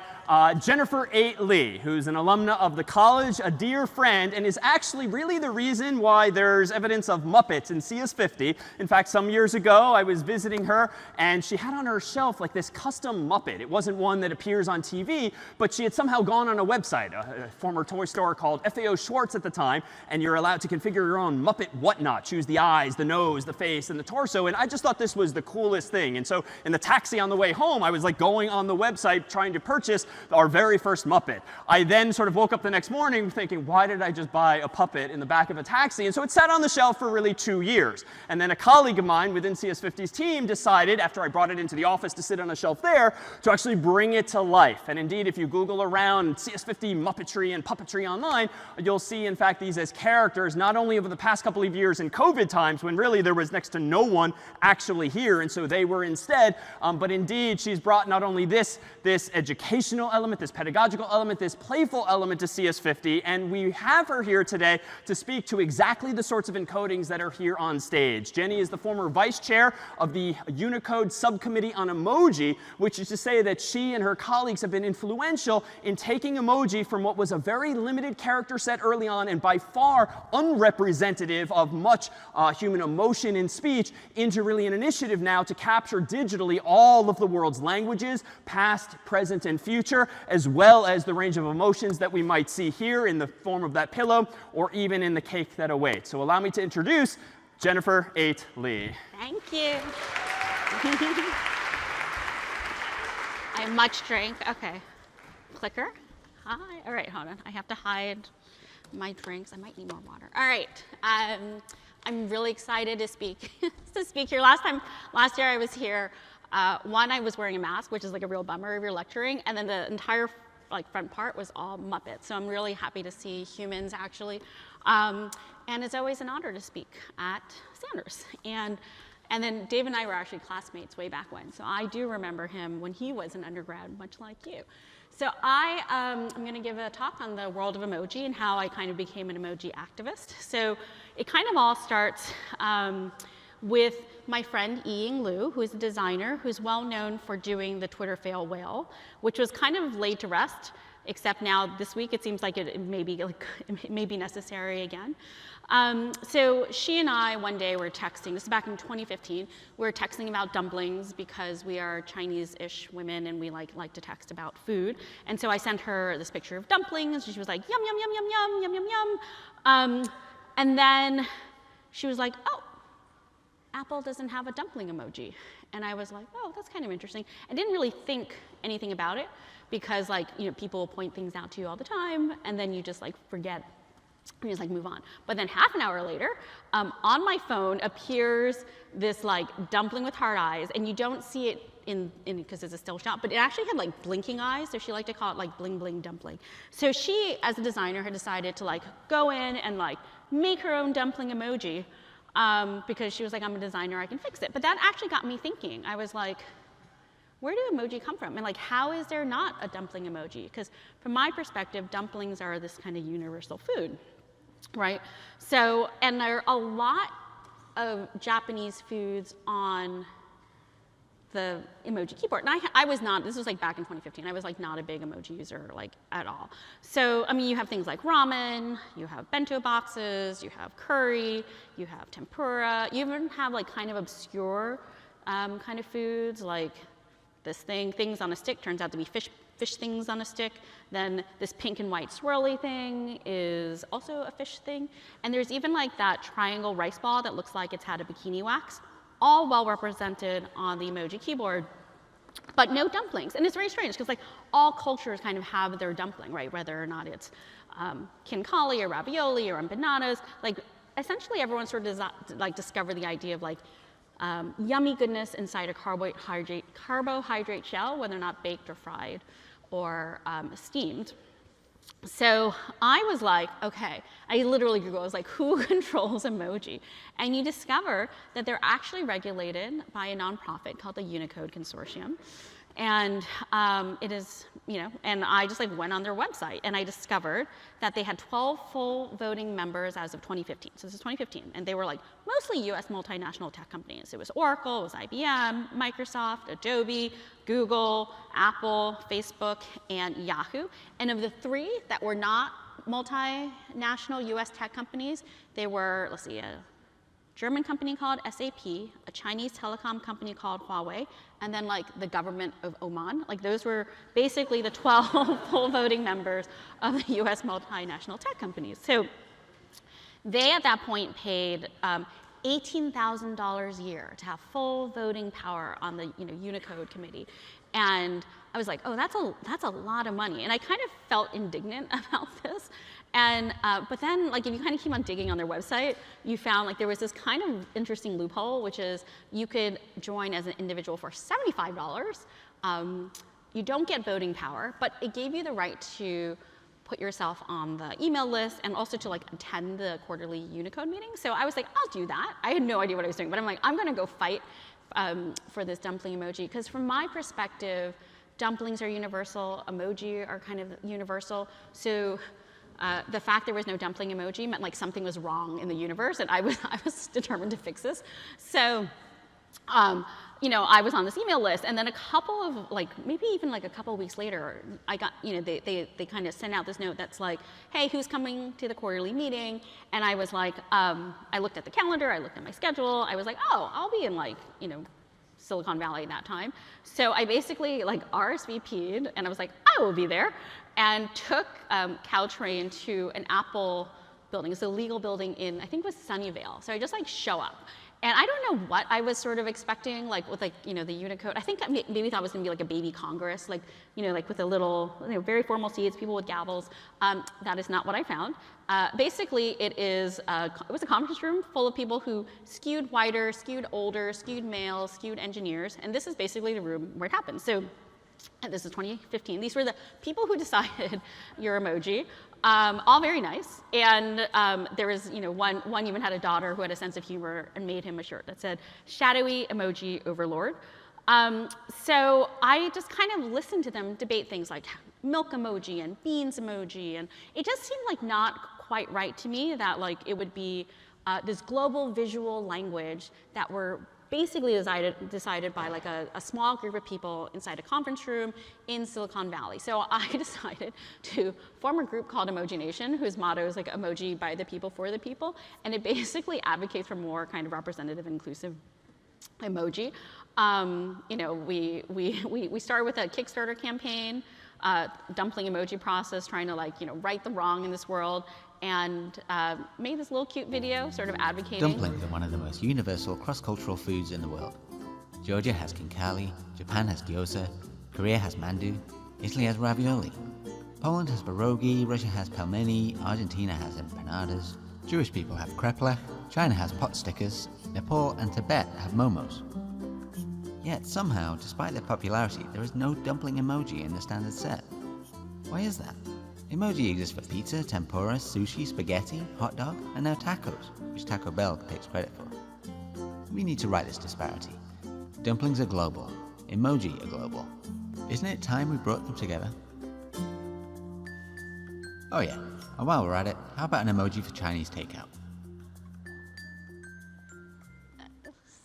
Jennifer A. Lee, who's an alumna of the college, a dear friend, and is actually really the reason why there's evidence of Muppets in CS50. In fact, some years ago, I was visiting her, and she had on her shelf like this custom Muppet. It wasn't one that appears on TV, but she had somehow gone on a website, a former toy store called FAO Schwartz at the time, and you're allowed to configure your own Muppet whatnot, choose the eyes, the nose, the face, and the torso, and I just thought this was the coolest thing. And so in the taxi on the way home, I was like going on the website trying to purchase our very first Muppet. I then sort of woke up the next morning thinking, why did I just buy a puppet in the back of a taxi? And so it sat on the shelf for really 2 years. And then a colleague of mine within CS50's team decided, after I brought it into the office to sit on a shelf there, to actually bring it to life. And indeed, if you Google around CS50 Muppetry and puppetry online, you'll see, in fact, these as characters, not only over the past couple of years in COVID times, when really there was next to no one actually here, and so they were instead, but indeed, she's brought not only this educational educational element, this pedagogical element, this playful element to CS50, and we have her here today to speak to exactly the sorts of encodings that are here on stage. Jenny is the former vice chair of the Unicode subcommittee on emoji, which is to say that she and her colleagues have been influential in taking emoji from what was a very limited character set early on and by far unrepresentative of much human emotion in speech into really an initiative now to capture digitally all of the world's languages, past, present, and future, as well as the range of emotions that we might see here in the form of that pillow or even in the cake that awaits. So allow me to introduce Jennifer 8 Lee. Thank you. I have much drink. OK. Clicker. Hi. All right, hold on. I have to hide my drinks. I might need more water. All right. I'm really excited to speak here. Last year I was here. One, I was wearing a mask, which is like a real bummer if you're lecturing, and then the entire front part was all Muppets. So I'm really happy to see humans actually. And it's always an honor to speak at Sanders. And then Dave and I were actually classmates way back when. So I do remember him when he was an undergrad, much like you. So I'm going to give a talk on the world of emoji and how I kind of became an emoji activist. So it kind of all starts with my friend Ying Liu, who is a designer who's well known for doing the Twitter fail whale, which was kind of laid to rest, except now this week it seems like it may be necessary again. So she and I one day were texting, this is back in 2015, we were texting about dumplings because we are Chinese-ish women and we like to text about food. And so I sent her this picture of dumplings and she was like, yum, yum, yum, yum, yum, yum, yum, yum. And then she was like, oh, Apple doesn't have a dumpling emoji. And I was like, oh, that's kind of interesting. I didn't really think anything about it because people point things out to you all the time and then you just forget. You just move on. But then half an hour later, on my phone appears this dumpling with heart eyes, and you don't see it in because it's a still shot, but it actually had blinking eyes, so she liked to call it bling bling dumpling. So she, as a designer, had decided to go in and make her own dumpling emoji because she was like, I'm a designer, I can fix it. But that actually got me thinking. I was like, where do emoji come from? And how is there not a dumpling emoji? Because from my perspective, dumplings are this kind of universal food, right? So, and there are a lot of Japanese foods on the emoji keyboard. And I was not, this was back in 2015, I was not a big emoji user at all. So, I mean, you have things like ramen, you have bento boxes, you have curry, you have tempura, you even have kind of obscure kind of foods like this things on a stick, turns out to be fish things on a stick. Then this pink and white swirly thing is also a fish thing. And there's even that triangle rice ball that looks like it's had a bikini wax, all well represented on the emoji keyboard, but no dumplings. And it's very strange because all cultures kind of have their dumpling, right? Whether or not it's khinkali or ravioli or empanadas, essentially everyone sort of discovered the idea of yummy goodness inside a carbohydrate shell, whether or not baked or fried or steamed. So I was like, okay, I literally Googled, I was like, who controls emoji? And you discover that they're actually regulated by a nonprofit called the Unicode Consortium. And it is, and I just went on their website and I discovered that they had 12 full voting members as of 2015. So this is 2015. And they were mostly US multinational tech companies. It was Oracle, it was IBM, Microsoft, Adobe, Google, Apple, Facebook, and Yahoo. And of the three that were not multinational US tech companies, they were, let's see, a German company called SAP, a Chinese telecom company called Huawei, and then the government of Oman. Those were basically the 12 full voting members of the US multinational tech companies. So they at that point paid $18,000 a year to have full voting power on the Unicode committee. And I was like, oh, that's a lot of money. And I kind of felt indignant about this. And, but then, if you kind of keep on digging on their website, you found there was this kind of interesting loophole, which is you could join as an individual for $75. You don't get voting power, but it gave you the right to put yourself on the email list and also to attend the quarterly Unicode meeting. So I was like, I'll do that. I had no idea what I was doing, but I'm like, I'm going to go fight for this dumpling emoji, because from my perspective, dumplings are universal, emoji are kind of universal. So the fact there was no dumpling emoji meant like something was wrong in the universe, and I was determined to fix this. So, you know, I was on this email list, and then a couple of, like, maybe even like a couple of weeks later, I got, you know, they kind of sent out this note that's like, hey, who's coming to the quarterly meeting? And I was like, I looked at the calendar, I looked at my schedule, I was like, oh, I'll be in like, you know, Silicon Valley that time. So I basically like RSVP'd, and I was like, I will be there, and took Caltrain to an Apple building. It's a legal building in, I think it was Sunnyvale. So I just like show up. And I don't know what I was sort of expecting, like with like, you know, the Unicode. I think I maybe thought it was gonna be like a baby Congress, like, you know, like with a little, you know, very formal seats, people with gavels. That is not what I found. Basically, it was a conference room full of people who skewed whiter, skewed older, skewed male, skewed engineers. And this is basically the room where it happened. So, and this is 2015. These were the people who decided your emoji. All very nice. And there was, you know, one even had a daughter who had a sense of humor and made him a shirt that said, shadowy emoji overlord. So I just kind of listened to them debate things like milk emoji and beans emoji. And it just seemed like not quite right to me that like it would be this global visual language that were basically decided by like a small group of people inside a conference room in Silicon Valley. So I decided to form a group called Emoji Nation, whose motto is like emoji by the people for the people, and it basically advocates for more kind of representative, inclusive emoji. You know, we started with a Kickstarter campaign, dumpling emoji process, trying to like, you know, right the wrong in this world, and made this little cute video sort of advocating. Dumplings are one of the most universal cross-cultural foods in the world. Georgia has kinkali, Japan has gyoza, Korea has mandu, Italy has ravioli. Poland has pierogi, Russia has pelmeni, Argentina has empanadas, Jewish people have kreplach, China has pot stickers, Nepal and Tibet have momos. Yet somehow, despite their popularity, there is no dumpling emoji in the standard set. Why is that? Emoji exists for pizza, tempura, sushi, spaghetti, hot dog, and now tacos, which Taco Bell takes credit for. We need to right this disparity. Dumplings are global. Emoji are global. Isn't it time we brought them together? Oh yeah, and while we're at it, how about an emoji for Chinese takeout?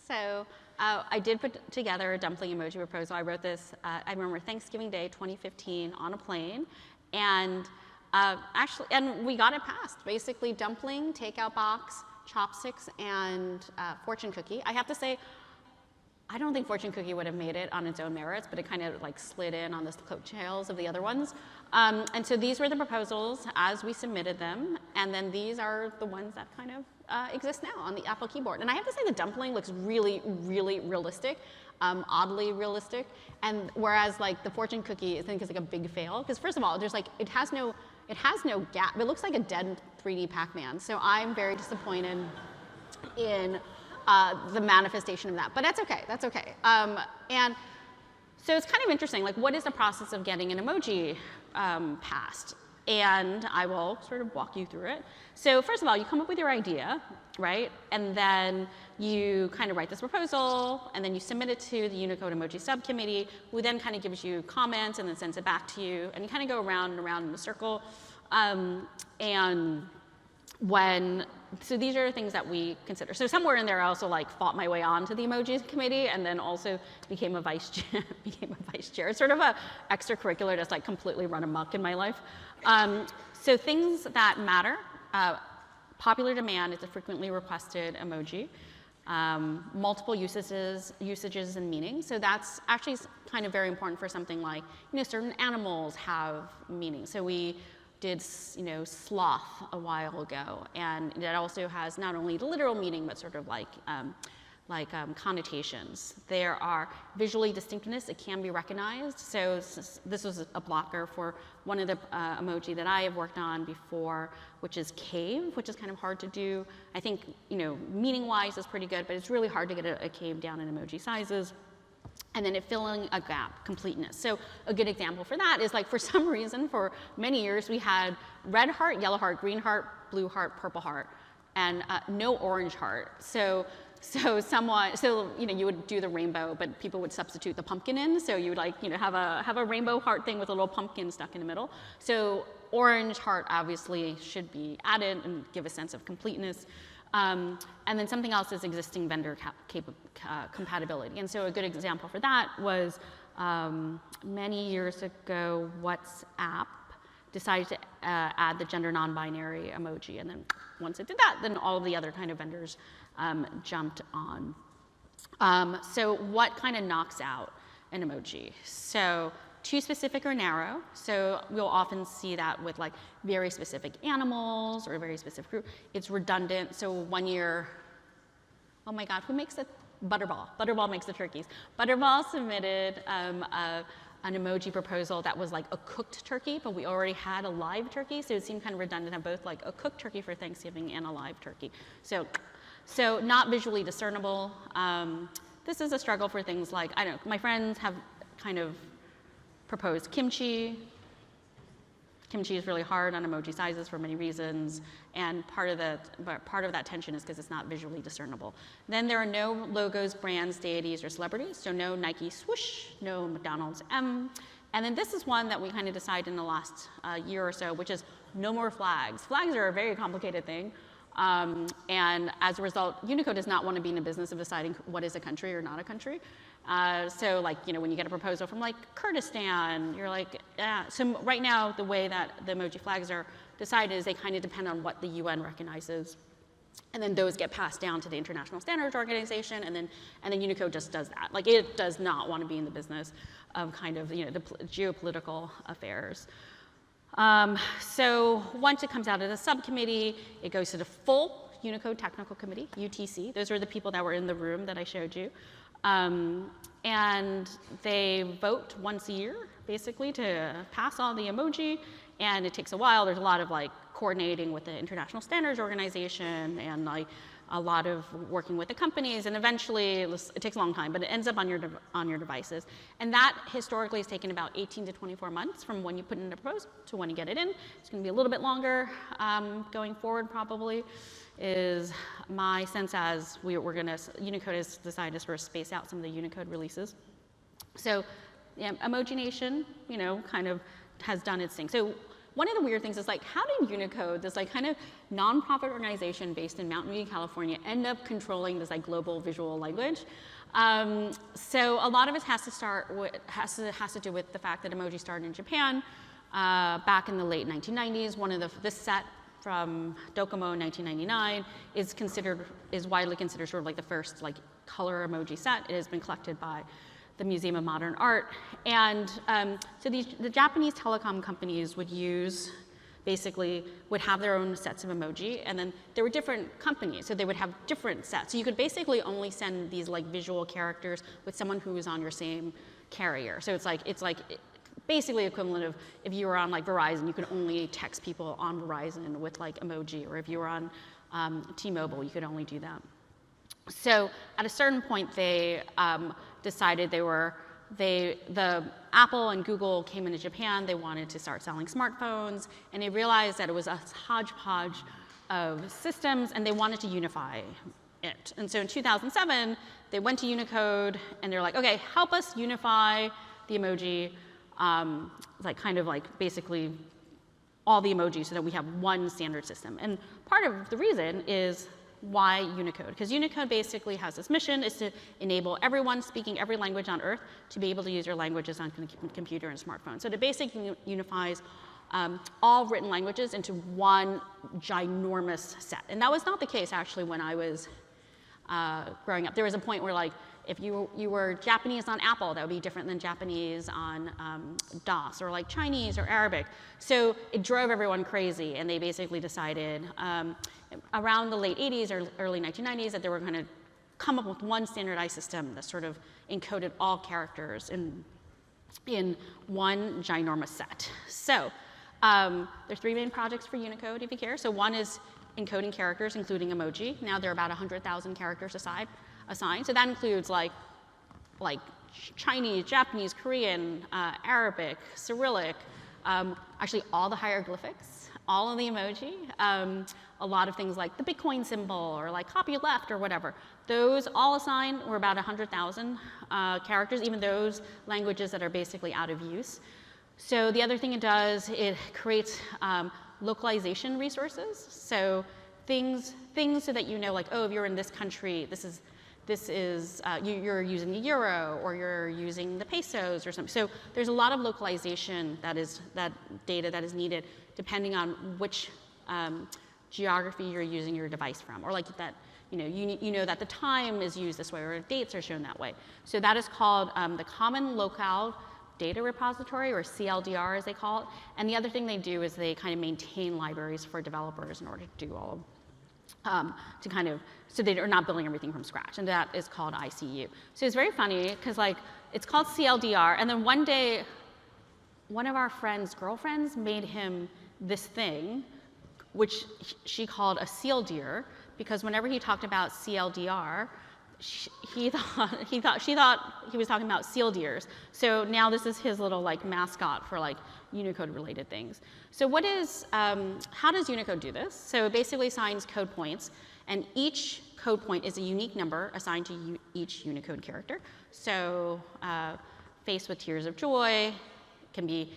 So I did put together a dumpling emoji proposal. I wrote this, I remember Thanksgiving Day 2015 on a plane. And actually, and we got it passed. Basically, dumpling, takeout box, chopsticks, and fortune cookie. I have to say, I don't think fortune cookie would have made it on its own merits, but it kind of like slid in on the coattails of the other ones. And so these were the proposals as we submitted them, and then these are the ones that kind of exist now on the Apple keyboard. And I have to say the dumpling looks really, really realistic. Oddly realistic, and whereas like the fortune cookie I think is like a big fail, because first of all there's like it has no gap. It looks like a dead 3D Pac-Man, so I'm very disappointed in the manifestation of that, but that's okay. And so it's kind of interesting, like what is the process of getting an emoji passed? And I will sort of walk you through it. So first of all, you come up with your idea, right? And then you kind of write this proposal, and then you submit it to the Unicode Emoji Subcommittee, who then kind of gives you comments and then sends it back to you, and you kind of go around and around in a circle. So these are things that we consider. So somewhere in there, I also like fought my way on to the Emoji Committee, and then also became a vice chair. It's sort of a extracurricular that's like completely run amok in my life. So things that matter, popular demand is a frequently requested emoji, multiple usages and meanings. So that's actually kind of very important for something like, you know, certain animals have meaning. So we did, you know, sloth a while ago, and that also has not only the literal meaning, but sort of like connotations. There are visually distinctness, it can be recognized. So this was a blocker for one of the emoji that I have worked on before, which is cave, which is kind of hard to do. I think, you know, meaning-wise is pretty good, but it's really hard to get a cave down in emoji sizes. And then it filling a gap, completeness. So a good example for that is like for some reason for many years we had red heart, yellow heart, green heart, blue heart, purple heart. and no orange heart. So you would do the rainbow, but people would substitute the pumpkin in. So you would have a rainbow heart thing with a little pumpkin stuck in the middle. So orange heart obviously should be added and give a sense of completeness. And then something else is existing vendor compatibility. And so a good example for that was many years ago, WhatsApp decided to add the gender non-binary emoji. And then once it did that, then all of the other kind of vendors jumped on. So what kind of knocks out an emoji? So too specific or narrow. So we'll often see that with like very specific animals or a very specific group. It's redundant. So 1 year, oh my God, who makes the Butterball? Butterball makes the turkeys. Butterball submitted an emoji proposal that was like a cooked turkey, but we already had a live turkey, so it seemed kind of redundant to have both like a cooked turkey for Thanksgiving and a live turkey. So not visually discernible. This is a struggle for things like, I don't know, my friends have kind of proposed kimchi. Kimchi is really hard on emoji sizes for many reasons, and part of that tension is because it's not visually discernible. Then there are no logos, brands, deities, or celebrities, so no Nike swoosh, no McDonald's M. And then this is one that we kind of decided in the last year or so, which is no more flags. Flags are a very complicated thing, and as a result, Unicode does not want to be in the business of deciding what is a country or not a country. So like, when you get a proposal from like Kurdistan, you're like, yeah. So right now, the way that the emoji flags are decided is they kind of depend on what the UN recognizes. And then those get passed down to the International Standards Organization, and then Unicode just does that. Like, it does not want to be in the business of kind of, the geopolitical affairs. So once it comes out of the subcommittee, it goes to the full Unicode Technical Committee, UTC. Those are the people that were in the room that I showed you. And they vote once a year, basically, to pass all the emoji, and it takes a while. There's a lot of like coordinating with the International Standards Organization and like a lot of working with the companies, and eventually it takes a long time, but it ends up on your devices. And that historically has taken about 18 to 24 months from when you put in a proposal to when you get it in. It's going to be a little bit longer going forward, probably, is my sense, as Unicode has decided to sort of space out some of the Unicode releases. So Emoji Nation, kind of has done its thing. So one of the weird things is like, how did Unicode, this like kind of nonprofit organization based in Mountain View, California, end up controlling this like global visual language? So a lot of it has to do with the fact that emoji started in Japan back in the late 1990s. This set from Docomo in 1999 is widely considered sort of like the first like color emoji set. It has been collected by the Museum of Modern Art. And so the Japanese telecom companies would have their own sets of emoji, and then there were different companies, so they would have different sets. So you could basically only send these like visual characters with someone who was on your same carrier. So it's like basically equivalent of if you were on like Verizon, you could only text people on Verizon with like emoji, or if you were on T-Mobile, you could only do that. So at a certain point, they decided the Apple and Google came into Japan. They wanted to start selling smartphones, and they realized that it was a hodgepodge of systems, and they wanted to unify it. And so in 2007, they went to Unicode, and they're like, okay, help us unify the emoji, basically all the emojis so that we have one standard system. And part of the reason is why Unicode? Because Unicode basically has this mission, is to enable everyone speaking every language on Earth to be able to use their languages on computer and smartphone. So it basically unifies all written languages into one ginormous set. And that was not the case, actually, when I was growing up. There was a point where, like, if you were Japanese on Apple, that would be different than Japanese on DOS, or like Chinese or Arabic. So it drove everyone crazy, and they basically decided around the late 80s or early 1990s that they were going to come up with one standardized system that sort of encoded all characters in one ginormous set. So there's three main projects for Unicode, if you care. So one is encoding characters, including emoji. Now there are about 100,000 characters assigned. So that includes like Chinese, Japanese, Korean, Arabic, Cyrillic, actually all the hieroglyphics. all of the emoji. A lot of things like the Bitcoin symbol or like copy left or whatever. Those all assigned were about 100,000 characters, even those languages that are basically out of use. So the other thing it does, it creates localization resources. So things so that you know, like, oh, if you're in this country, you're using the euro or you're using the pesos or something. So there's a lot of localization that data that is needed depending on which geography you're using your device from, or like that, you know that the time is used this way or dates are shown that way. So that is called the Common Locale Data Repository, or CLDR as they call it. And the other thing they do is they kind of maintain libraries for developers in order to do all of so they are not building everything from scratch, and that is called ICU. So it's very funny because like it's called CLDR, and then one day one of our friends' girlfriends made him this thing which she called a seal deer, because whenever he talked about CLDR, she thought he was talking about seal deers. So now this is his little like mascot for like Unicode related things. So how does Unicode do this? So it basically assigns code points, and each code point is a unique number assigned to each Unicode character. So face with tears of joy can be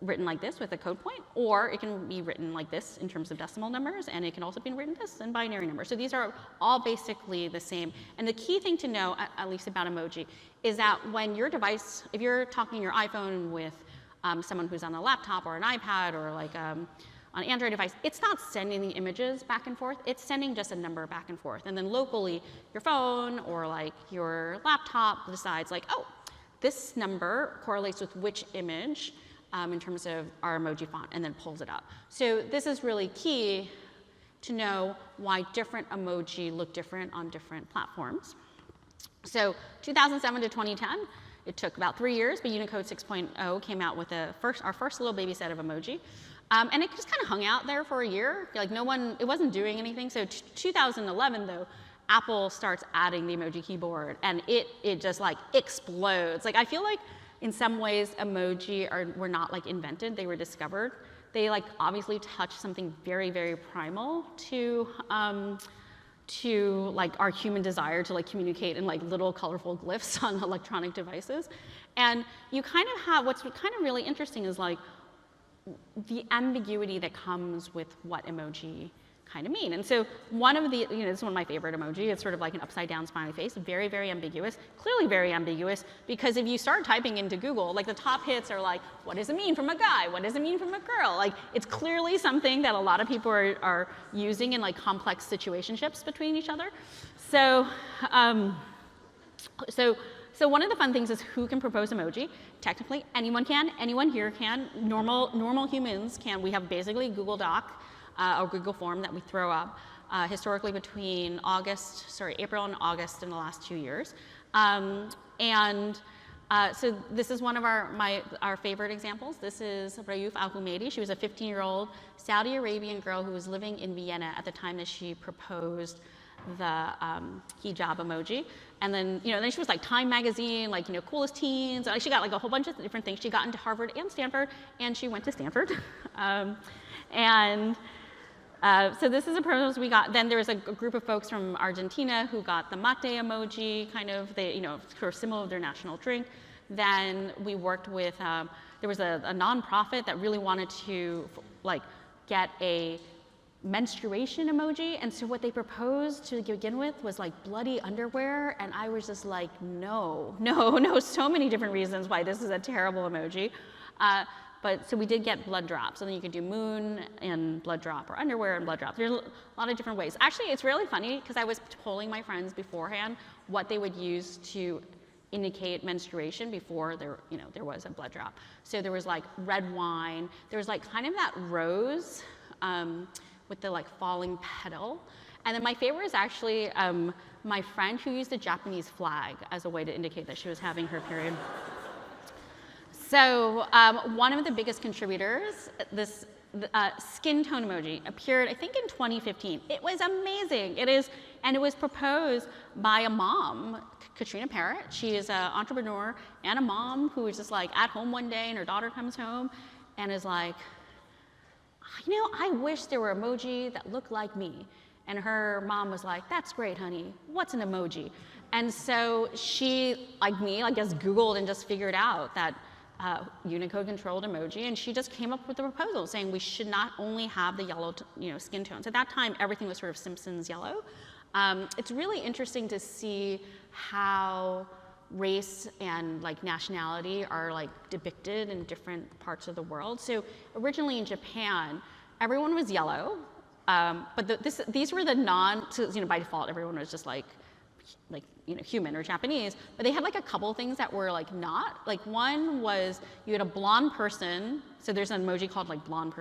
written like this with a code point, or it can be written like this in terms of decimal numbers, and it can also be written this in binary numbers. So these are all basically the same. And the key thing to know, at least about emoji, is that when your device, if you're talking your iPhone with someone who's on a laptop or an iPad or like on an Android device, it's not sending the images back and forth, it's sending just a number back and forth. And then locally, your phone or like your laptop decides like, oh, this number correlates with which image in terms of our emoji font, and then pulls it up. So this is really key to know why different emoji look different on different platforms. So 2007 to 2010, it took about 3 years, but Unicode 6.0 came out with our first little baby set of emoji. And it just kind of hung out there for a year. Like it wasn't doing anything. So 2011 though, Apple starts adding the emoji keyboard, and it just like explodes. Like I feel like in some ways, emoji were not like invented, they were discovered. They like obviously touch something very, very primal to like our human desire to like communicate in like little colorful glyphs on electronic devices. And you kind of have, what's kind of really interesting is like the ambiguity that comes with what emoji kind of mean. And so one of the, this is one of my favorite emoji. It's sort of like an upside down smiley face, very, very ambiguous, clearly very ambiguous, because if you start typing into Google, like the top hits are like, what does it mean from a guy? What does it mean from a girl? Like it's clearly something that a lot of people are using in like complex situationships between each other. So, so one of the fun things is who can propose emoji. Technically, anyone can, anyone here can, normal humans can. We have basically Google Doc, or Google form that we throw up historically between April and August in the last 2 years. So this is one of our favorite examples. This is Rayouf Al-Humeidi. She was a 15-year-old Saudi Arabian girl who was living in Vienna at the time that she proposed the hijab emoji. And then, then she was like Time magazine, like, coolest teens. Like, she got like a whole bunch of different things. She got into Harvard and Stanford, and she went to Stanford. So this is a proposal we got. Then there was a group of folks from Argentina who got the mate emoji, kind of, sort of similar to their national drink. Then we worked with, there was a nonprofit that really wanted to like get a menstruation emoji. And so what they proposed to begin with was like bloody underwear. And I was just like, no, so many different reasons why this is a terrible emoji. But so we did get blood drops, and then you could do moon and blood drop, or underwear and blood drop. There's a lot of different ways. Actually, it's really funny because I was polling my friends beforehand what they would use to indicate menstruation before there was a blood drop. So there was like red wine. There was like kind of that rose with the like falling petal. And then my favorite is actually my friend who used a Japanese flag as a way to indicate that she was having her period. So one of the biggest contributors, this skin tone emoji, appeared, I think, in 2015. It was amazing. And it was proposed by a mom, Katrina Parrott. She is an entrepreneur and a mom who was just like at home one day, and her daughter comes home and is like, you know, I wish there were emoji that looked like me. And her mom was like, that's great, honey. What's an emoji? And so she, like me, I guess, Googled and just figured out that Unicode-controlled emoji, and she just came up with a proposal saying we should not only have the yellow, skin tones. At that time, everything was sort of Simpsons yellow. It's really interesting to see how race and like nationality are like depicted in different parts of the world. So originally in Japan, everyone was yellow, but these were the so, by default, everyone was just like human or Japanese, but they had like a couple things that were like not. Like one was you had a blonde person, so there's an emoji called like blonde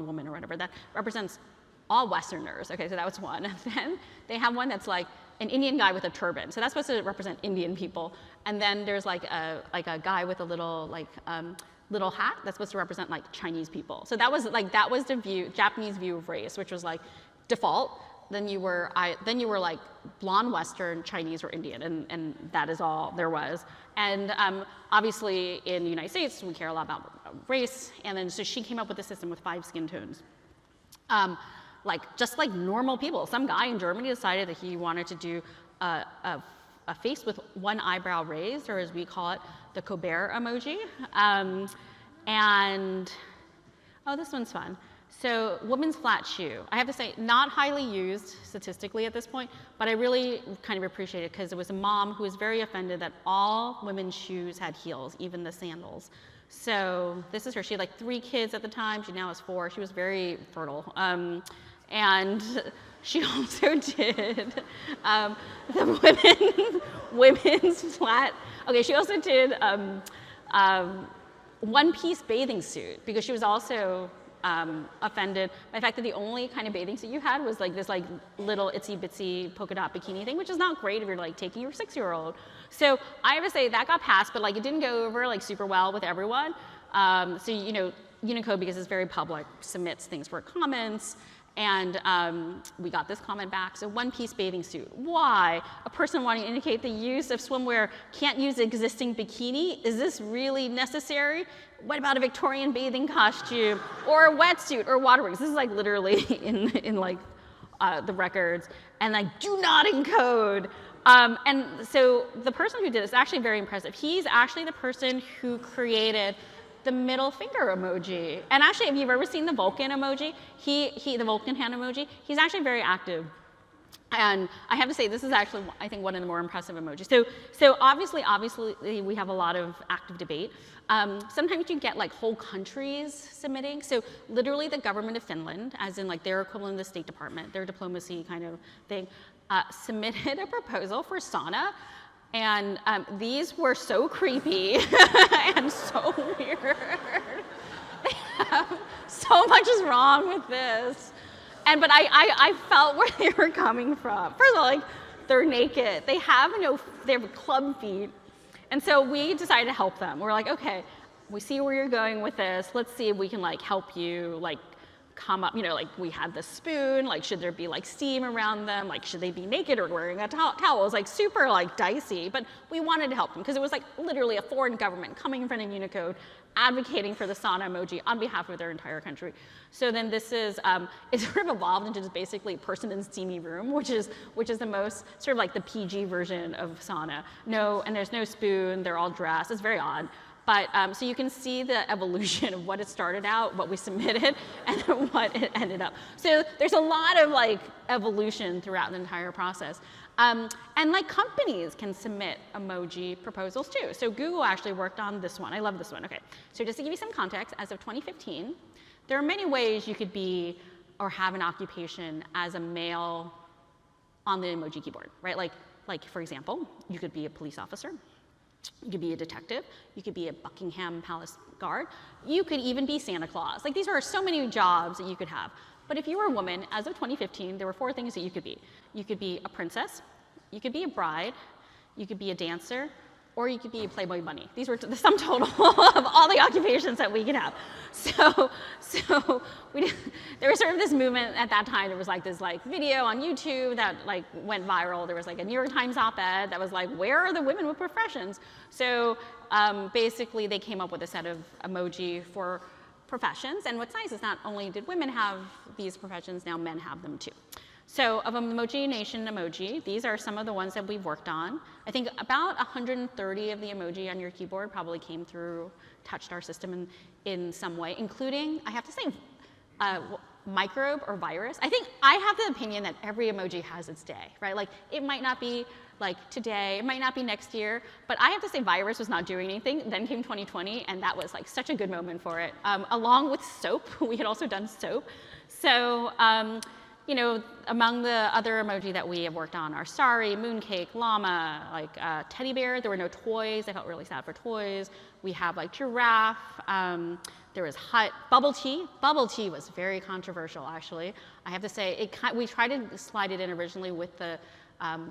woman or whatever that represents all Westerners. Okay, so that was one. And then they have one that's like an Indian guy with a turban, so that's supposed to represent Indian people. And then there's like a guy with a little little hat that's supposed to represent like Chinese people. So that was the Japanese view of race, which was like default. Then you were like blonde Western, Chinese, or Indian, and that is all there was. And obviously in the United States, we care a lot about race, and then so she came up with a system with 5 skin tones. Just like normal people. Some guy in Germany decided that he wanted to do a face with one eyebrow raised, or as we call it, the Colbert emoji. Oh, this one's fun. So woman's flat shoe. I have to say, not highly used statistically at this point, but I really kind of appreciate it because it was a mom who was very offended that all women's shoes had heels, even the sandals. So this is her. She had like 3 kids at the time. She now has 4. She was very fertile. And she also did the women's flat. Okay, she also did one-piece bathing suit because she was also offended by the fact that the only kind of bathing suit you had was like this like little itsy bitsy polka dot bikini thing, which is not great if you're like taking your 6-year-old. So I have to say that got passed, but like it didn't go over like super well with everyone. So Unicode, because it's very public, submits things for comments. And we got this comment back. So one-piece bathing suit. Why? A person wanting to indicate the use of swimwear can't use existing bikini? Is this really necessary? What about a Victorian bathing costume or a wetsuit or water wings? This is like literally in like the records. And I do not encode. And so the person who did this is actually very impressive. He's actually the person who created the middle finger emoji. And actually, if you've ever seen the Vulcan emoji, the Vulcan hand emoji, he's actually very active. And I have to say, this is actually, I think, one of the more impressive emojis. So obviously, we have a lot of active debate. Sometimes you get like whole countries submitting. So literally the government of Finland, as in like their equivalent of the State Department, their diplomacy kind of thing, submitted a proposal for sauna. And these were so creepy and so weird. So much is wrong with this. But I felt where they were coming from. First of all, like, they're naked. They have club feet. And so we decided to help them. We're like, okay, we see where you're going with this. Let's see if we can like help you like come up, like we had the spoon, like should there be like steam around them, like should they be naked or wearing a towel? It was like super like dicey, but we wanted to help them because it was like literally a foreign government coming in front of Unicode advocating for the sauna emoji on behalf of their entire country. So then this is, it sort of evolved into just basically person in steamy room, which is the most sort of like the PG version of sauna. No, and there's no spoon, they're all dressed, it's very odd. But so you can see the evolution of what it started out, what we submitted, and then what it ended up. So there's a lot of like evolution throughout the entire process. And like companies can submit emoji proposals too. So Google actually worked on this one. I love this one. Okay. So just to give you some context, as of 2015, there are many ways you could be or have an occupation as a male on the emoji keyboard, right? Like for example, you could be a police officer. You could be a detective, you could be a Buckingham Palace guard, you could even be Santa Claus. Like these are so many jobs that you could have. But if you were a woman, as of 2015, there were 4 things that you could be. You could be a princess, you could be a bride, you could be a dancer, or you could be a Playboy bunny. These were the sum total of all the occupations that we could have. So there was sort of this movement at that time. There was like this like video on YouTube that like went viral. There was like a New York Times op-ed that was like, where are the women with professions? So basically they came up with a set of emoji for professions. And what's nice is not only did women have these professions, now men have them too. So of Emoji Nation emoji, these are some of the ones that we've worked on. I think about 130 of the emoji on your keyboard probably came through, touched our system in some way, including, I have to say, microbe or virus. I think I have the opinion that every emoji has its day, right? Like it might not be like today, it might not be next year, but I have to say virus was not doing anything. Then came 2020, and that was like such a good moment for it. Along with soap, we had also done soap. So, you know, among the other emoji that we have worked on are starry, mooncake, llama, like teddy bear. There were no toys. I felt really sad for toys. We have like giraffe. There was hut. Bubble tea. Bubble tea was very controversial, actually. I have to say, we tried to slide it in originally with the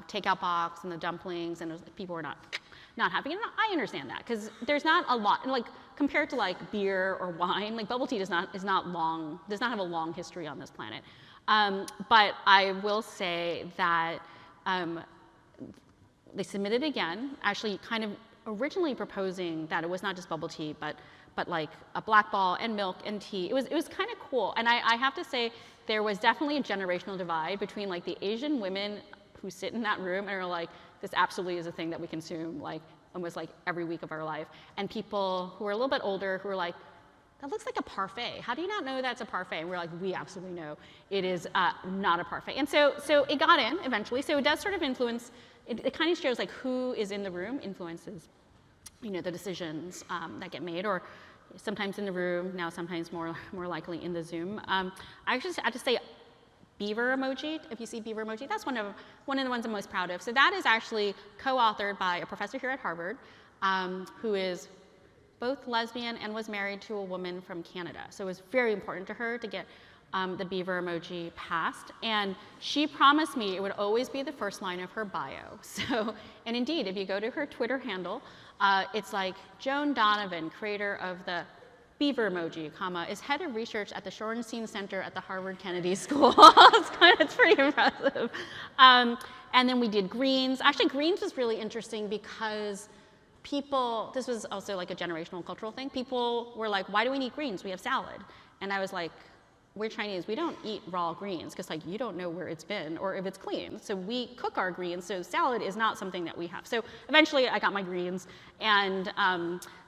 takeout box and the dumplings, and it was, people were not happy. And I understand that, because there's not a lot, like compared to like beer or wine, like bubble tea does not have a long history on this planet. But I will say that they submitted again, actually kind of originally proposing that it was not just bubble tea, but like a black ball and milk and tea. It was kind of cool. And I have to say, there was definitely a generational divide between like the Asian women who sit in that room and are like, this absolutely is a thing that we consume like almost like every week of our life. And people who are a little bit older who are like, that looks like a parfait. How do you not know that's a parfait? And we're like, we absolutely know it is not a parfait. And so it got in eventually. So it does sort of influence, it kind of shows like who is in the room influences, you know, the decisions that get made, or sometimes in the room, now sometimes more likely in the Zoom. I actually have to say beaver emoji. If you see beaver emoji, that's one of the ones I'm most proud of. So that is actually co-authored by a professor here at Harvard who is both lesbian and was married to a woman from Canada. So it was very important to her to get the beaver emoji passed. And she promised me it would always be the first line of her bio. So, and indeed, if you go to her Twitter handle, it's like Joan Donovan, creator of the beaver emoji, is head of research at the Shorenstein Center at the Harvard Kennedy School. It's pretty impressive. And then we did greens. Actually, greens was really interesting because people, this was also like a generational cultural thing. People were like, why do we need greens? We have salad. And I was like, we're Chinese, we don't eat raw greens because like you don't know where it's been or if it's clean. So we cook our greens, so salad is not something that we have. So eventually I got my greens, and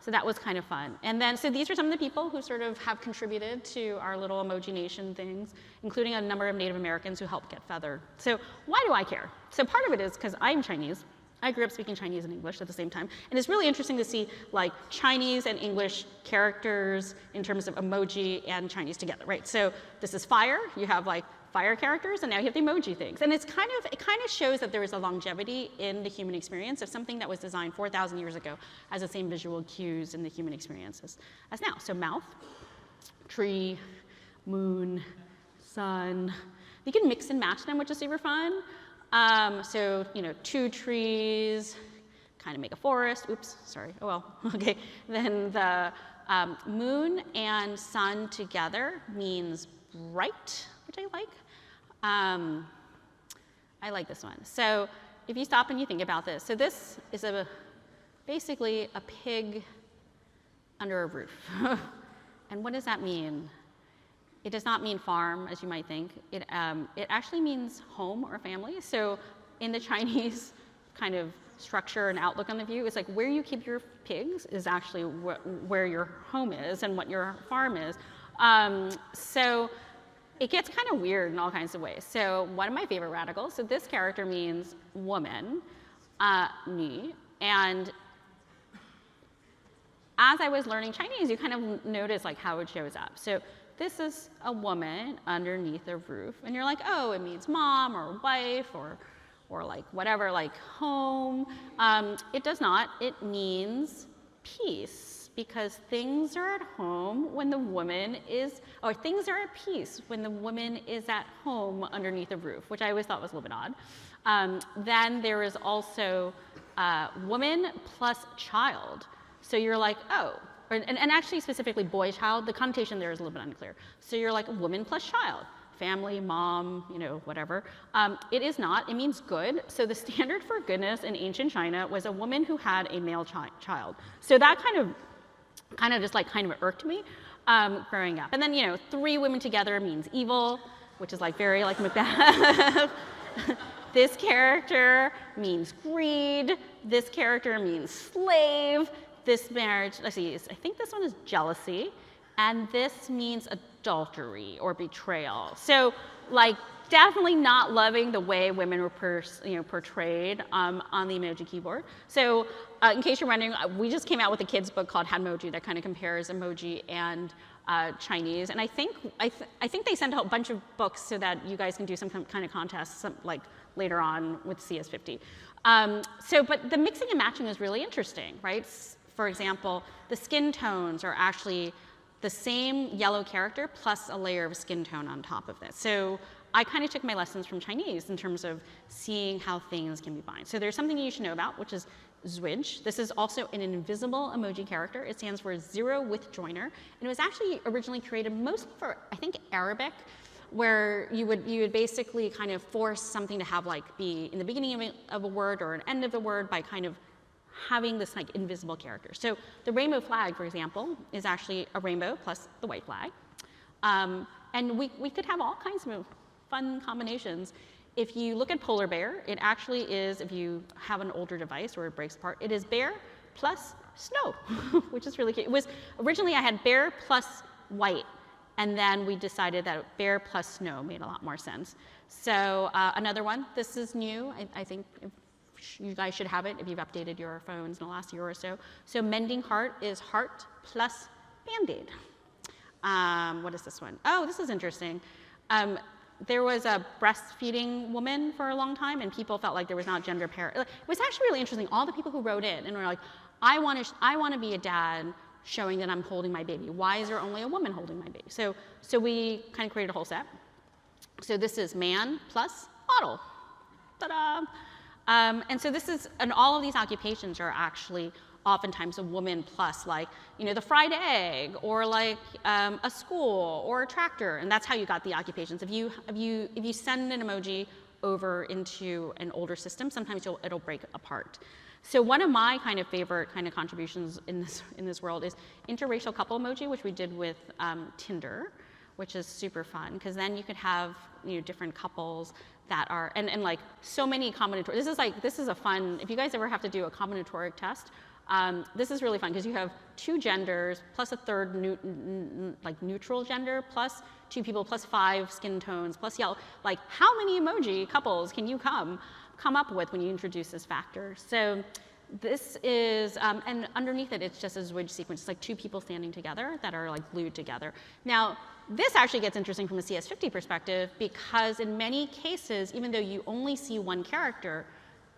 so that was kind of fun. And then, so these are some of the people who sort of have contributed to our little Emoji Nation things, including a number of Native Americans who helped get feathered. So why do I care? So part of it is because I'm Chinese. I grew up speaking Chinese and English at the same time. And it's really interesting to see like Chinese and English characters in terms of emoji and Chinese together, right? So this is fire, you have like fire characters, and now you have the emoji things. And it kind of shows that there is a longevity in the human experience of something that was designed 4,000 years ago as the same visual cues in the human experiences as now. So mouth, tree, moon, sun. You can mix and match them, which is super fun. So, you know, two trees, kind of make a forest. Oops, sorry. Oh, well, okay. Then the moon and sun together means bright, which I like. I like this one. So if you stop and you think about this, so this is basically a pig under a roof. And what does that mean? It does not mean farm, as you might think. It actually means home or family. So in the Chinese kind of structure and outlook on the view, it's like where you keep your pigs is actually where your home is and what your farm is. So it gets kind of weird in all kinds of ways. So one of my favorite radicals, so this character means woman, ni, and as I was learning Chinese, you kind of notice like how it shows up. So this is a woman underneath a roof, and you're like, oh, it means mom or wife or like whatever, like home. It does not. It means peace, because things are at home when the woman is, or things are at peace when the woman is at home underneath a roof, which I always thought was a little bit odd. Then there is also woman plus child. So you're like, oh. And actually specifically boy child, the connotation there is a little bit unclear. So you're like a woman plus child, family, mom, you know, whatever. It is not, it means good. So the standard for goodness in ancient China was a woman who had a male child. So that kind of just like irked me. growing up. And then, 3 women together means evil, which is like very like Macbeth. This character means greed. This character means slave. This marriage, let's see, I think this one is jealousy. And this means adultery or betrayal. So like definitely not loving the way women were portrayed on the emoji keyboard. So in case you're wondering, we just came out with a kid's book called Emoji that kind of compares emoji and Chinese. And I think they sent out a bunch of books so that you guys can do some kind of contest like later on with CS50. But the mixing and matching is really interesting, right? For example, the skin tones are actually the same yellow character plus a layer of skin tone on top of this. So I kind of took my lessons from Chinese in terms of seeing how things can be bind. So there's something you should know about, which is zwij. This is also an invisible emoji character. It stands for zero with joiner. And it was actually originally created mostly for, I think, Arabic, where you would basically kind of force something to have like be in the beginning of a word or an end of the word by kind of having this like invisible character. So the rainbow flag, for example, is actually a rainbow plus the white flag. And we could have all kinds of fun combinations. If you look at polar bear, it actually is, if you have an older device or it breaks apart, it is bear plus snow, which is really cute. It was, originally I had bear plus white, and then we decided that bear plus snow made a lot more sense. So another one, this is new. I think you guys should have it if you've updated your phones in the last year or so. So mending heart is heart plus Band-Aid. What is this one? Oh, this is interesting. There was a breastfeeding woman for a long time, and people felt like there was not gender parity. It was actually really interesting. All the people who wrote in and were like, I want to be a dad showing that I'm holding my baby. Why is there only a woman holding my baby? So we kind of created a whole set. So this is man plus bottle. Ta-da! And so this is, and all of these occupations are actually oftentimes a woman plus, like, the fried egg, or like a school or a tractor, and that's how you got the occupations. If you send an emoji over into an older system, sometimes it'll break apart. So one of my kind of favorite kind of contributions in this world is interracial couple emoji, which we did with Tinder, which is super fun, because then you could have different couples that are, and like so many combinatoric. This is a fun, if you guys ever have to do a combinatoric test, this is really fun because you have 2 genders plus a third neutral gender plus 2 people plus 5 skin tones plus yellow. Like, how many emoji couples can you come up with when you introduce this factor? So this is, and underneath it, it's just a zwij sequence. It's like 2 people standing together that are like glued together. Now, this actually gets interesting from a CS50 perspective, because in many cases, even though you only see one character,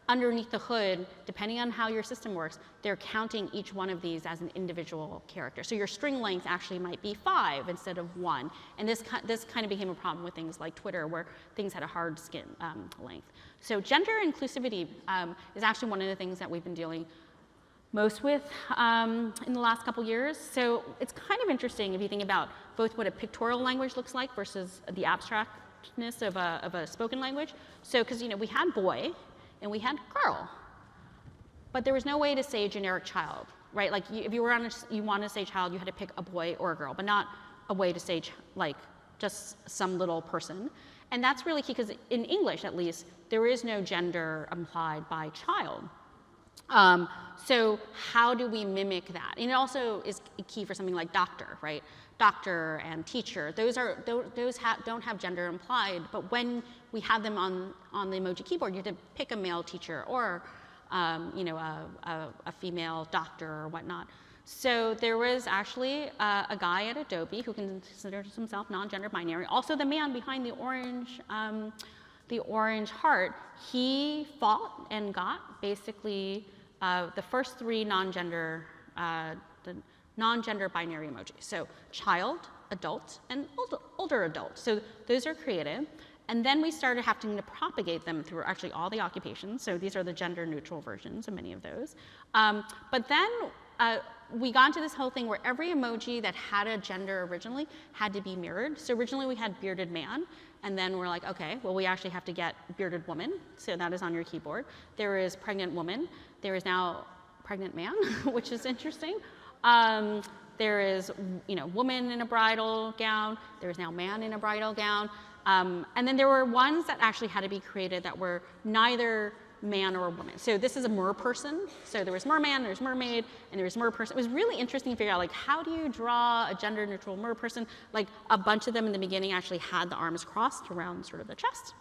underneath the hood, depending on how your system works, they're counting each one of these as an individual character. So your string length actually might be 5 instead of 1. And this kind of became a problem with things like Twitter, where things had a hard skin length. So gender inclusivity is actually one of the things that we've been dealing most with in the last couple years. So it's kind of interesting if you think about both what a pictorial language looks like versus the abstractness of a spoken language. So, because we had boy, and we had girl, but there was no way to say generic child, right? Like, if you wanted to say child, you had to pick a boy or a girl, but not a way to say like just some little person. And that's really key, because in English, at least, there is no gender implied by child. So how do we mimic that? And it also is key for something like doctor, right? Doctor and teacher, those don't have gender implied, but when we have them on the emoji keyboard, you have to pick a male teacher or a female doctor or whatnot. So there was actually a guy at Adobe who considers himself non-gender binary. Also, the man behind the orange heart, he fought and got basically the first 3 non-gender binary emojis. So child, adult, and older adult. So those are created. And then we started having to propagate them through actually all the occupations. So these are the gender neutral versions of many of those. But then we got into this whole thing where every emoji that had a gender originally had to be mirrored. So originally we had bearded man, and then we're like, okay, well, we actually have to get bearded woman. So that is on your keyboard. There is pregnant woman. There is now pregnant man, which is interesting. there is, woman in a bridal gown. There is now man in a bridal gown. And then there were ones that actually had to be created that were neither man or woman. So this is a mer person. So there was merman, there's mermaid, and there was mer person. It was really interesting to figure out, like, how do you draw a gender neutral mer person? Like, a bunch of them in the beginning actually had the arms crossed around sort of the chest.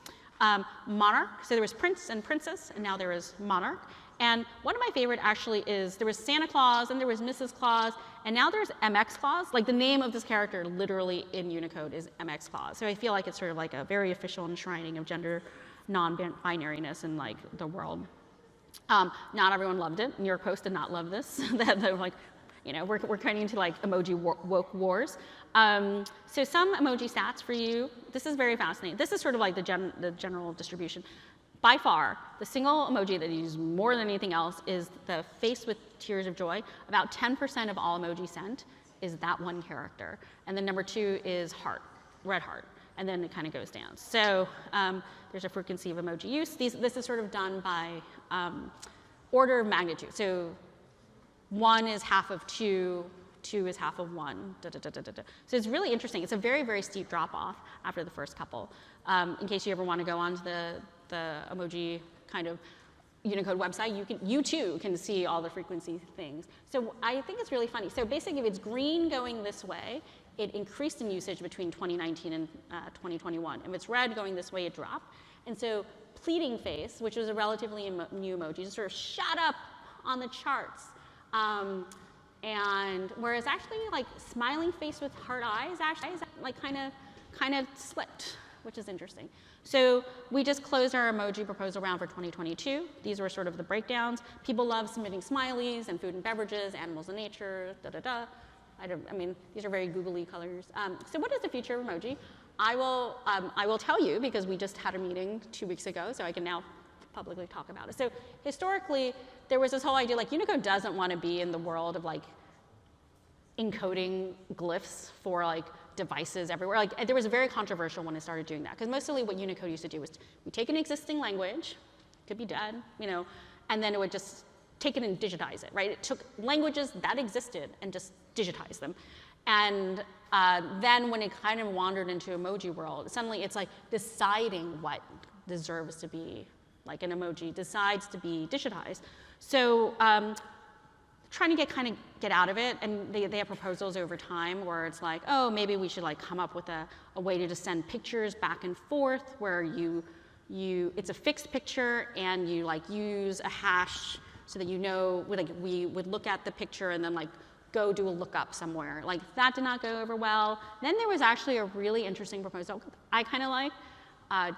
Monarch, so there was prince and princess, and now there is monarch. And one of my favorite actually is there was Santa Claus, and there was Mrs. Claus, and now there's MX Claus. Like, the name of this character literally in Unicode is MX Claus. So I feel like it's sort of like a very official enshrining of gender non-binariness in like the world. Not everyone loved it. New York Post did not love this. They're like, we're getting into like emoji woke wars. So some emoji stats for you. This is very fascinating. This is sort of like the general distribution. By far, the single emoji that you use more than anything else is the face with tears of joy. About 10% of all emoji sent is that one character. And then number 2 is heart, red heart. And then it kind of goes down. So there's a frequency of emoji use. This is sort of done by order of magnitude. So 1 is half of 2, 2 is half of 1, da, da, da, da, da. So it's really interesting. It's a very, very steep drop off after the first couple. In case you ever want to go onto the emoji kind of Unicode website, you too can see all the frequency things. So I think it's really funny. So basically, if it's green going this way, it increased in usage between 2019 and 2021. If it's red going this way, it dropped. And so pleading face, which was a relatively new emoji, just sort of shot up on the charts. And whereas actually like smiling face with heart eyes actually like kind of slipped, which is interesting. So we just closed our emoji proposal round for 2022. These were sort of the breakdowns. People love submitting smileys and food and beverages, animals and nature, da da da. I mean, these are very googly colors. So what is the future of emoji? I will tell you because we just had a meeting 2 weeks ago, so I can now publicly talk about it. So historically, there was this whole idea like Unicode doesn't want to be in the world of like encoding glyphs for like devices everywhere. Like there was a very controversial when it started doing that because mostly what Unicode used to do was we take an existing language, could be dead, and then it would just take it and digitize it, right? It took languages that existed and just digitized them. And then when it kind of wandered into emoji world, suddenly it's like deciding what deserves to be, like an emoji decides to be digitized. So trying to get out of it, and they have proposals over time where it's like, oh, maybe we should like come up with a way to just send pictures back and forth where it's a fixed picture and you like use a hash so that we would look at the picture and then like go do a lookup somewhere. Like that did not go over well. Then there was actually a really interesting proposal I kind of like,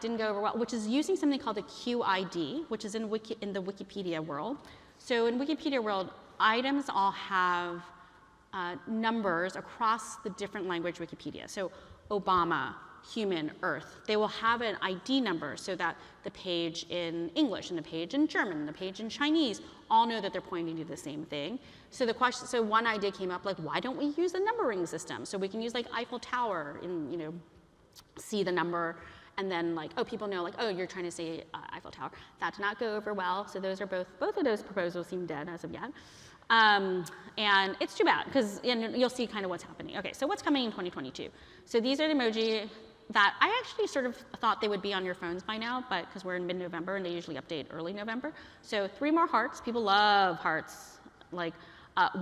didn't go over well, which is using something called the QID, which is in the Wikipedia world. So in Wikipedia world, items all have numbers across the different language Wikipedia. So Obama, human, Earth, they will have an ID number so that the page in English and the page in German and the page in Chinese all know that they're pointing to the same thing. So one idea came up like, why don't we use the numbering system? So we can use like Eiffel Tower and see the number and then like, oh, people know like, oh, you're trying to say Eiffel Tower. That did not go over well. So those are both of those proposals seem dead as of yet. And it's too bad because you'll see kind of what's happening. Okay, so what's coming in 2022? So these are the emoji that I actually sort of thought they would be on your phones by now, but because we're in mid-November and they usually update early November. So 3 more hearts. People love hearts. Like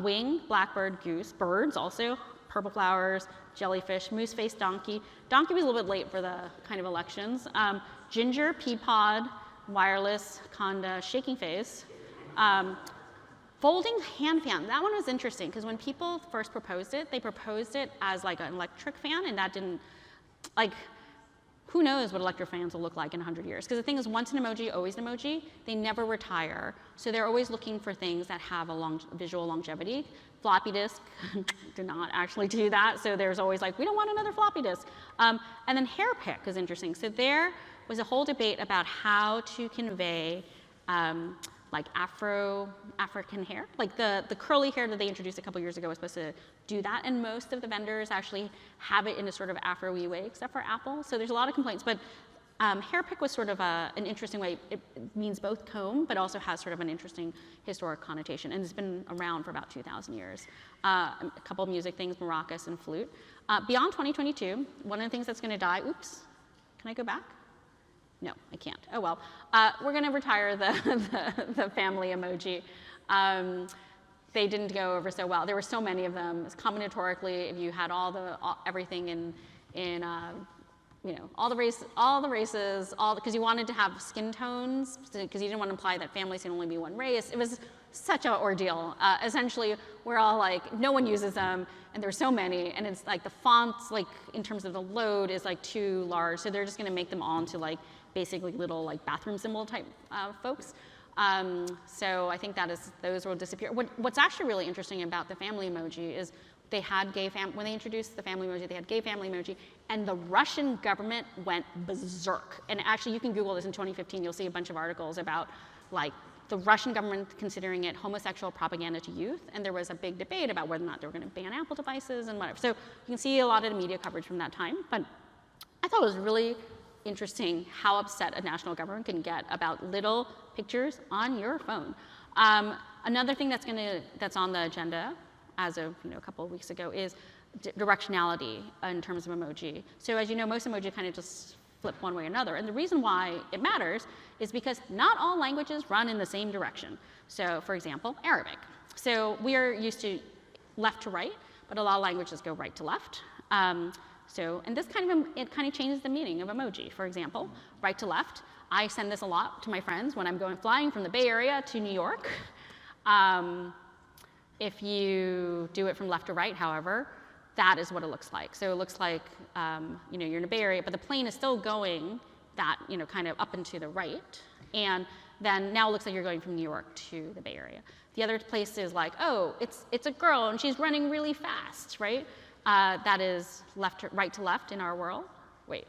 wing, blackbird, goose, birds also, purple flowers, jellyfish, moose-faced donkey. Donkey was a little bit late for the kind of elections. Ginger, pea pod, wireless, conda, shaking face. Folding hand fan, that one was interesting because when people first proposed it, they proposed it as like an electric fan and that didn't, like, who knows what electric fans will look like in 100 years? Because the thing is, once an emoji, always an emoji. They never retire. So they're always looking for things that have a visual longevity. Floppy disk do not actually do that. So there's always like, we don't want another floppy disk. And then hair pick is interesting. So there was a whole debate about how to convey like African hair. Like the curly hair that they introduced a couple years ago was supposed to do that, and most of the vendors actually have it in a sort of Afro-y way, except for Apple. So there's a lot of complaints, but Hairpick was sort of an interesting way. It means both comb, but also has sort of an interesting historic connotation, and it's been around for about 2,000 years. A couple of music things, maracas and flute. Beyond 2022, one of the things that's going to die, oops, can I go back? No, I can't. Oh well. We're going to retire the family emoji. They didn't go over so well. There were so many of them. Combinatorically, if you had everything in you know, all the races, because you wanted to have skin tones, because you didn't want to imply that families can only be one race. It was such an ordeal. Essentially, we're all like, no one uses them, and there's so many, and it's like the fonts, like in terms of the load, is like too large, so they're just going to make them all into like basically little like bathroom symbol type folks. So I think those will disappear. What's actually really interesting about the family emoji is they had when they introduced the family emoji, they had gay family emoji, and the Russian government went berserk. And actually, you can Google this in 2015, you'll see a bunch of articles about like the Russian government considering it homosexual propaganda to youth, and there was a big debate about whether or not they were going to ban Apple devices and whatever. So you can see a lot of the media coverage from that time, but I thought it was really interesting how upset a national government can get about little pictures on your phone. Another thing that's on the agenda as of a couple of weeks ago is directionality in terms of emoji. So as you know, most emoji kind of just flip one way or another. And the reason why it matters is because not all languages run in the same direction. So for example, Arabic. So we are used to left to right, but a lot of languages go right to left. And this kind of changes the meaning of emoji. For example, right to left. I send this a lot to my friends when I'm flying from the Bay Area to New York. If you do it from left to right, however, that is what it looks like. So it looks like you're in the Bay Area, but the plane is still going that kind of up and to the right, and then now it looks like you're going from New York to the Bay Area. The other place is like, oh, it's a girl and she's running really fast, right? That is right to left in our world. Wait,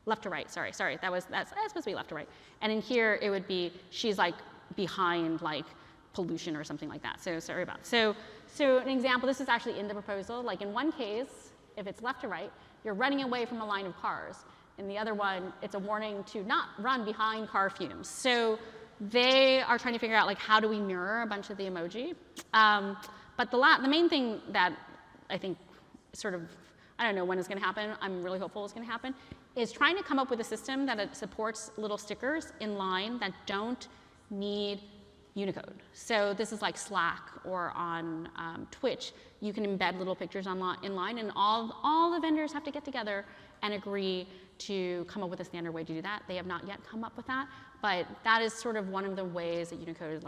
left to right. Sorry. That's supposed to be left to right. And in here it would be she's like behind like pollution or something like that. So sorry about it. So an example, this is actually in the proposal. Like in one case, if it's left to right, you're running away from a line of cars. In the other one, it's a warning to not run behind car fumes. So they are trying to figure out like how do we mirror a bunch of the emoji. But the main thing that I think sort of, I don't know when it's going to happen, I'm really hopeful it's going to happen, is trying to come up with a system that supports little stickers in line that don't need Unicode. So this is like Slack or on Twitch. You can embed little pictures in line, and all the vendors have to get together and agree to come up with a standard way to do that. They have not yet come up with that, but that is sort of one of the ways that Unicode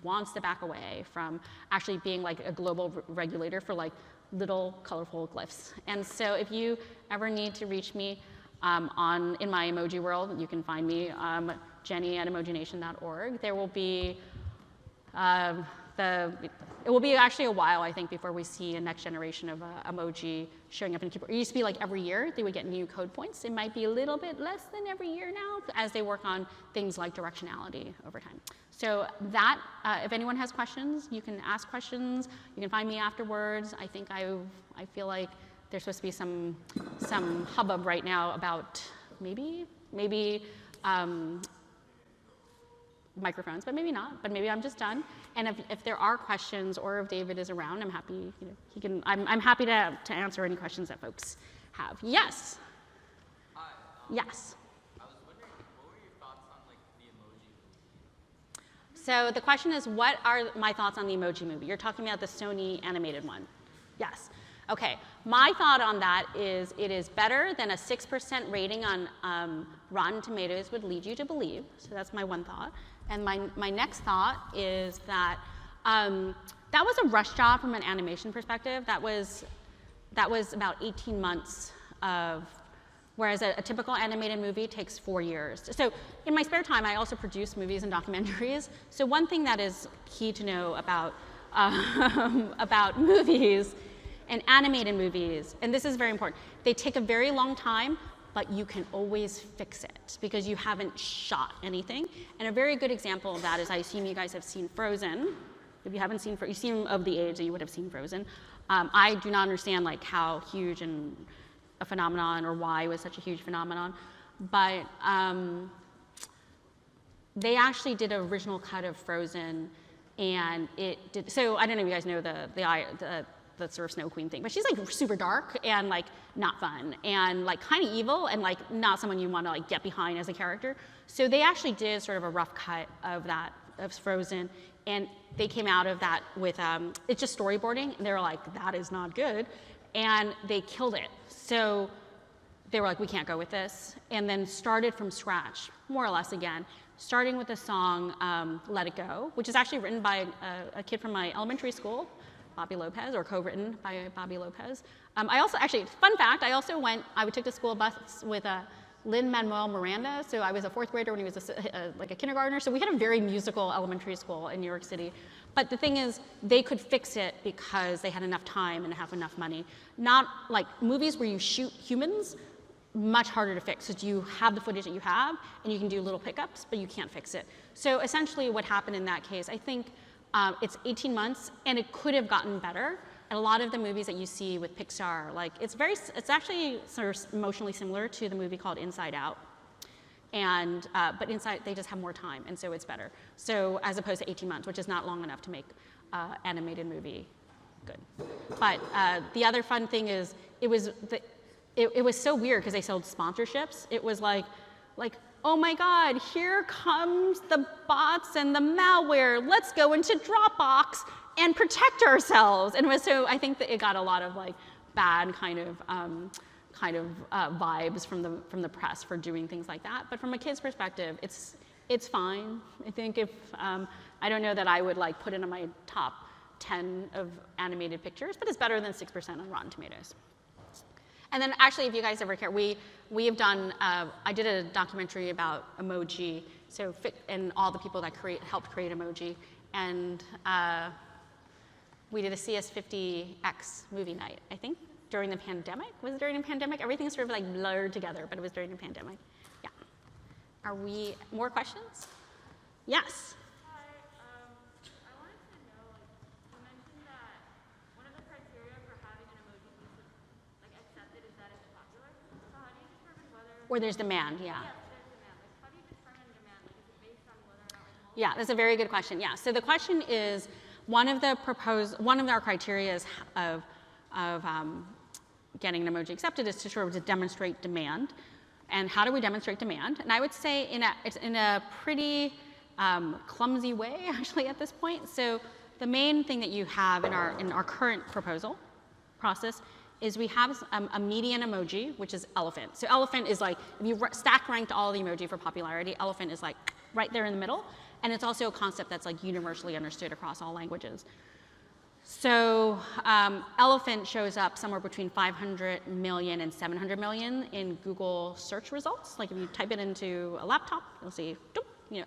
wants to back away from actually being like a global regulator for like little colorful glyphs. And so if you ever need to reach me in my emoji world, you can find me Jenny@emojination.org. There will be it will be actually a while, I think, before we see a next generation of emoji showing up in keyboard. It used to be like every year they would get new code points. It might be a little bit less than every year now as they work on things like directionality over time. So that, if anyone has questions, you can ask questions. You can find me afterwards. I think I feel like there's supposed to be some hubbub right now about maybe microphones, but maybe not. But maybe I'm just done. And if there are questions, or if David is around, I'm happy. I'm happy to answer any questions that folks have. Yes. Yes. I was wondering, what were your thoughts on like the Emoji movie? So the question is, what are my thoughts on the Emoji movie? You're talking about the Sony animated one. Yes. Okay. My thought on that is it is better than a 6% rating on Rotten Tomatoes would lead you to believe. So that's my one thought. And my next thought is that that was a rush job from an animation perspective. That was about 18 months of, whereas a typical animated movie takes 4 years. So in my spare time, I also produce movies and documentaries. So one thing that is key to know about movies and animated movies, and this is very important, they take a very long time, but you can always fix it because you haven't shot anything. And a very good example of that is, I assume you guys have seen Frozen. If you haven't seen Frozen, you seem of the age that you would have seen Frozen. I do not understand like how huge a phenomenon or why it was such a huge phenomenon. but they actually did an original cut of Frozen, and it did. So I don't know if you guys know the sort of Snow Queen thing, but she's like super dark and like not fun and like kind of evil and like not someone you want to like get behind as a character. So they actually did sort of a rough cut of that of Frozen, and they came out of that with it's just storyboarding, and they were like, that is not good, and they killed it. So they were like, we can't go with this, and then started from scratch, more or less again, starting with the song Let It Go, which is actually written by a kid from my elementary school, Bobby Lopez, or co-written by Bobby Lopez. I also, actually, fun fact, I took the school bus with Lin-Manuel Miranda, so I was a 4th grader when he was like a kindergartner, so we had a very musical elementary school in New York City. But the thing is, they could fix it because they had enough time and have enough money. Not like movies where you shoot humans, much harder to fix, because you have the footage that you have, and you can do little pickups, but you can't fix it. So essentially what happened in that case, I think it's 18 months, and it could have gotten better. And a lot of the movies that you see with Pixar, like it's actually sort of emotionally similar to the movie called Inside Out. And, but Inside, they just have more time, and so it's better. So as opposed to 18 months, which is not long enough to make animated movie good. But the other fun thing is, it was so weird because they sold sponsorships. It was like, oh my God, here comes the bots and the malware. Let's go into Dropbox and protect ourselves. And so I think that it got a lot of like bad kind of vibes from the press for doing things like that. But from a kid's perspective, it's fine. I think if I don't know that I would like put it in my top 10 of animated pictures, but it's better than 6% on Rotten Tomatoes. And then actually, if you guys ever care, we have done, I did a documentary about Emoji, and all the people that helped create Emoji. And we did a CS50X movie night, I think, during the pandemic. Was it during the pandemic? Everything sort of like blurred together, but it was during the pandemic. Yeah. Are we, more questions? Yes. Where there's demand, yeah. Yeah, that's a very good question. Yeah, so the question is, one of our criteria of getting an emoji accepted is to sort of demonstrate demand. And how do we demonstrate demand? And I would say it's in a pretty clumsy way, actually, at this point. So the main thing that you have in our current proposal process is we have a median emoji, which is elephant. So elephant is like, if you stack ranked all the emoji for popularity, elephant is like right there in the middle. And it's also a concept that's like universally understood across all languages. So elephant shows up somewhere between 500 million and 700 million in Google search results. Like if you type it into a laptop, you'll see,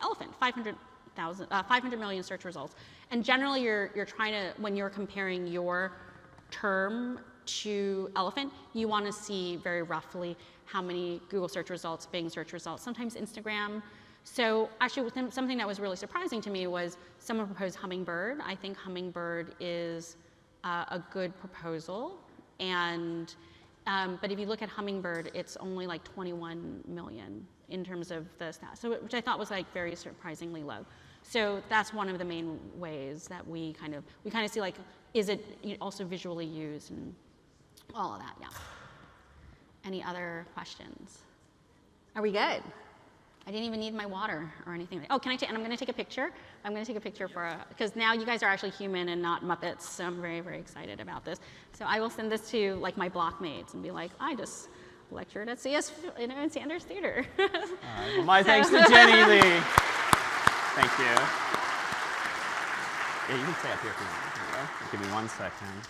elephant, 500 million search results. And generally you're trying to, when you're comparing your term to elephant, you want to see very roughly how many Google search results, Bing search results, sometimes Instagram. So actually something that was really surprising to me was someone proposed hummingbird. I think hummingbird is a good proposal. And, but if you look at hummingbird, it's only like 21 million in terms of the stats, so, which I thought was like very surprisingly low. So that's one of the main ways that we kind of see like, is it also visually used and all of that, yeah. Any other questions? Are we good? I didn't even need my water or anything. Oh, and I'm gonna take a picture. I'm gonna take a picture because now you guys are actually human and not Muppets, so I'm very, very excited about this. So I will send this to like my blockmates and be like, I just lectured at in Sanders Theater. All right, well, my thanks to Jenny Lee. Thank you. Yeah, you can stay up here if you want. Give me 1 second.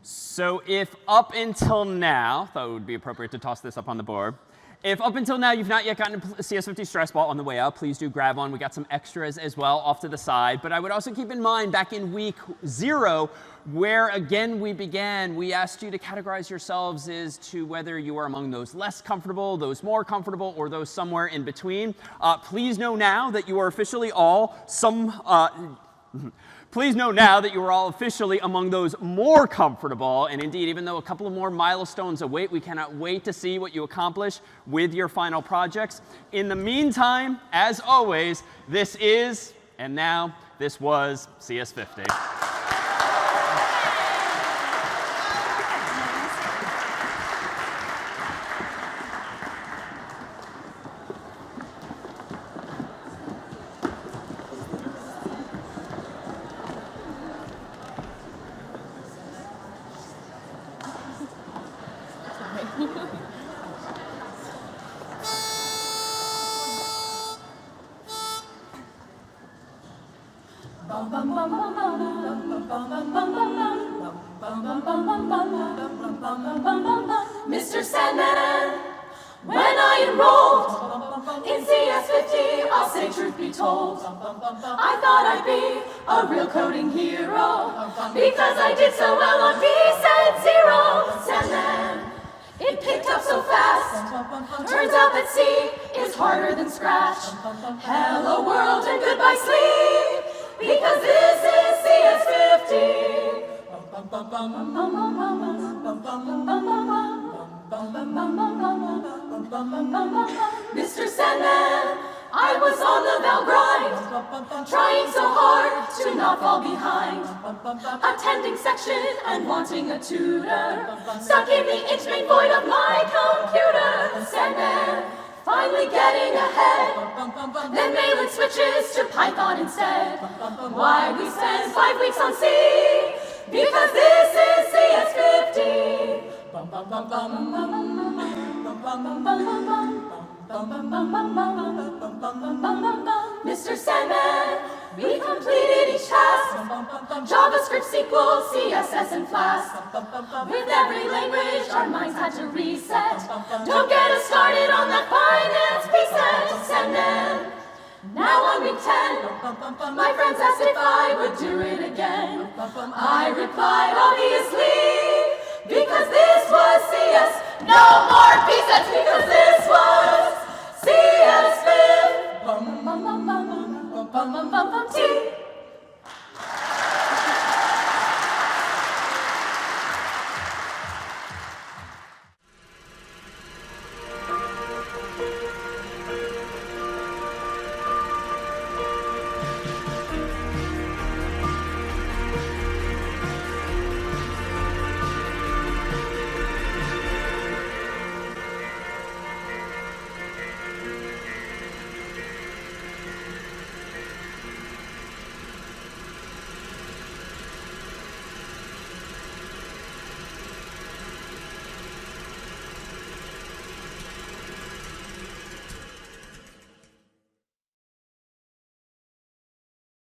So if up until now, thought it would be appropriate to toss this up on the board. If up until now you've not yet gotten a CS50 stress ball on the way out, please do grab one. We got some extras as well off to the side. But I would also keep in mind back in week 0, where again we asked you to categorize yourselves as to whether you are among those less comfortable, those more comfortable, or those somewhere in between. Please know now that you are officially all Please know now that you are all officially among those more comfortable, and indeed, even though a couple of more milestones await, we cannot wait to see what you accomplish with your final projects. In the meantime, as always, this is, and now, this was CS50. Mr. Sandman, when I enrolled in CS50, I'll say truth be told, I thought I'd be a real coding hero, because I did so well on B-Set 0. Sandman, it picked up so fast, turns out that C is harder than Scratch. Hello world and goodbye sleep, because this is CS50. Mr. Sandman, I was on the Val grind, trying so hard to not fall behind, attending section and wanting a tutor, stuck in the inch-main void of my computer. Sandman, finally getting ahead, then Malin switches to Python instead. Why we spend 5 weeks on C? Because this is CS50. Mr. Sandman, we completed each task, JavaScript, SQL, CSS, and Flask. With every language, our minds had to reset. Don't get us started on that finance preset. Sandman, now on week 10, my friends asked if I would do it again. I replied, obviously, because this was CS. No more pieces.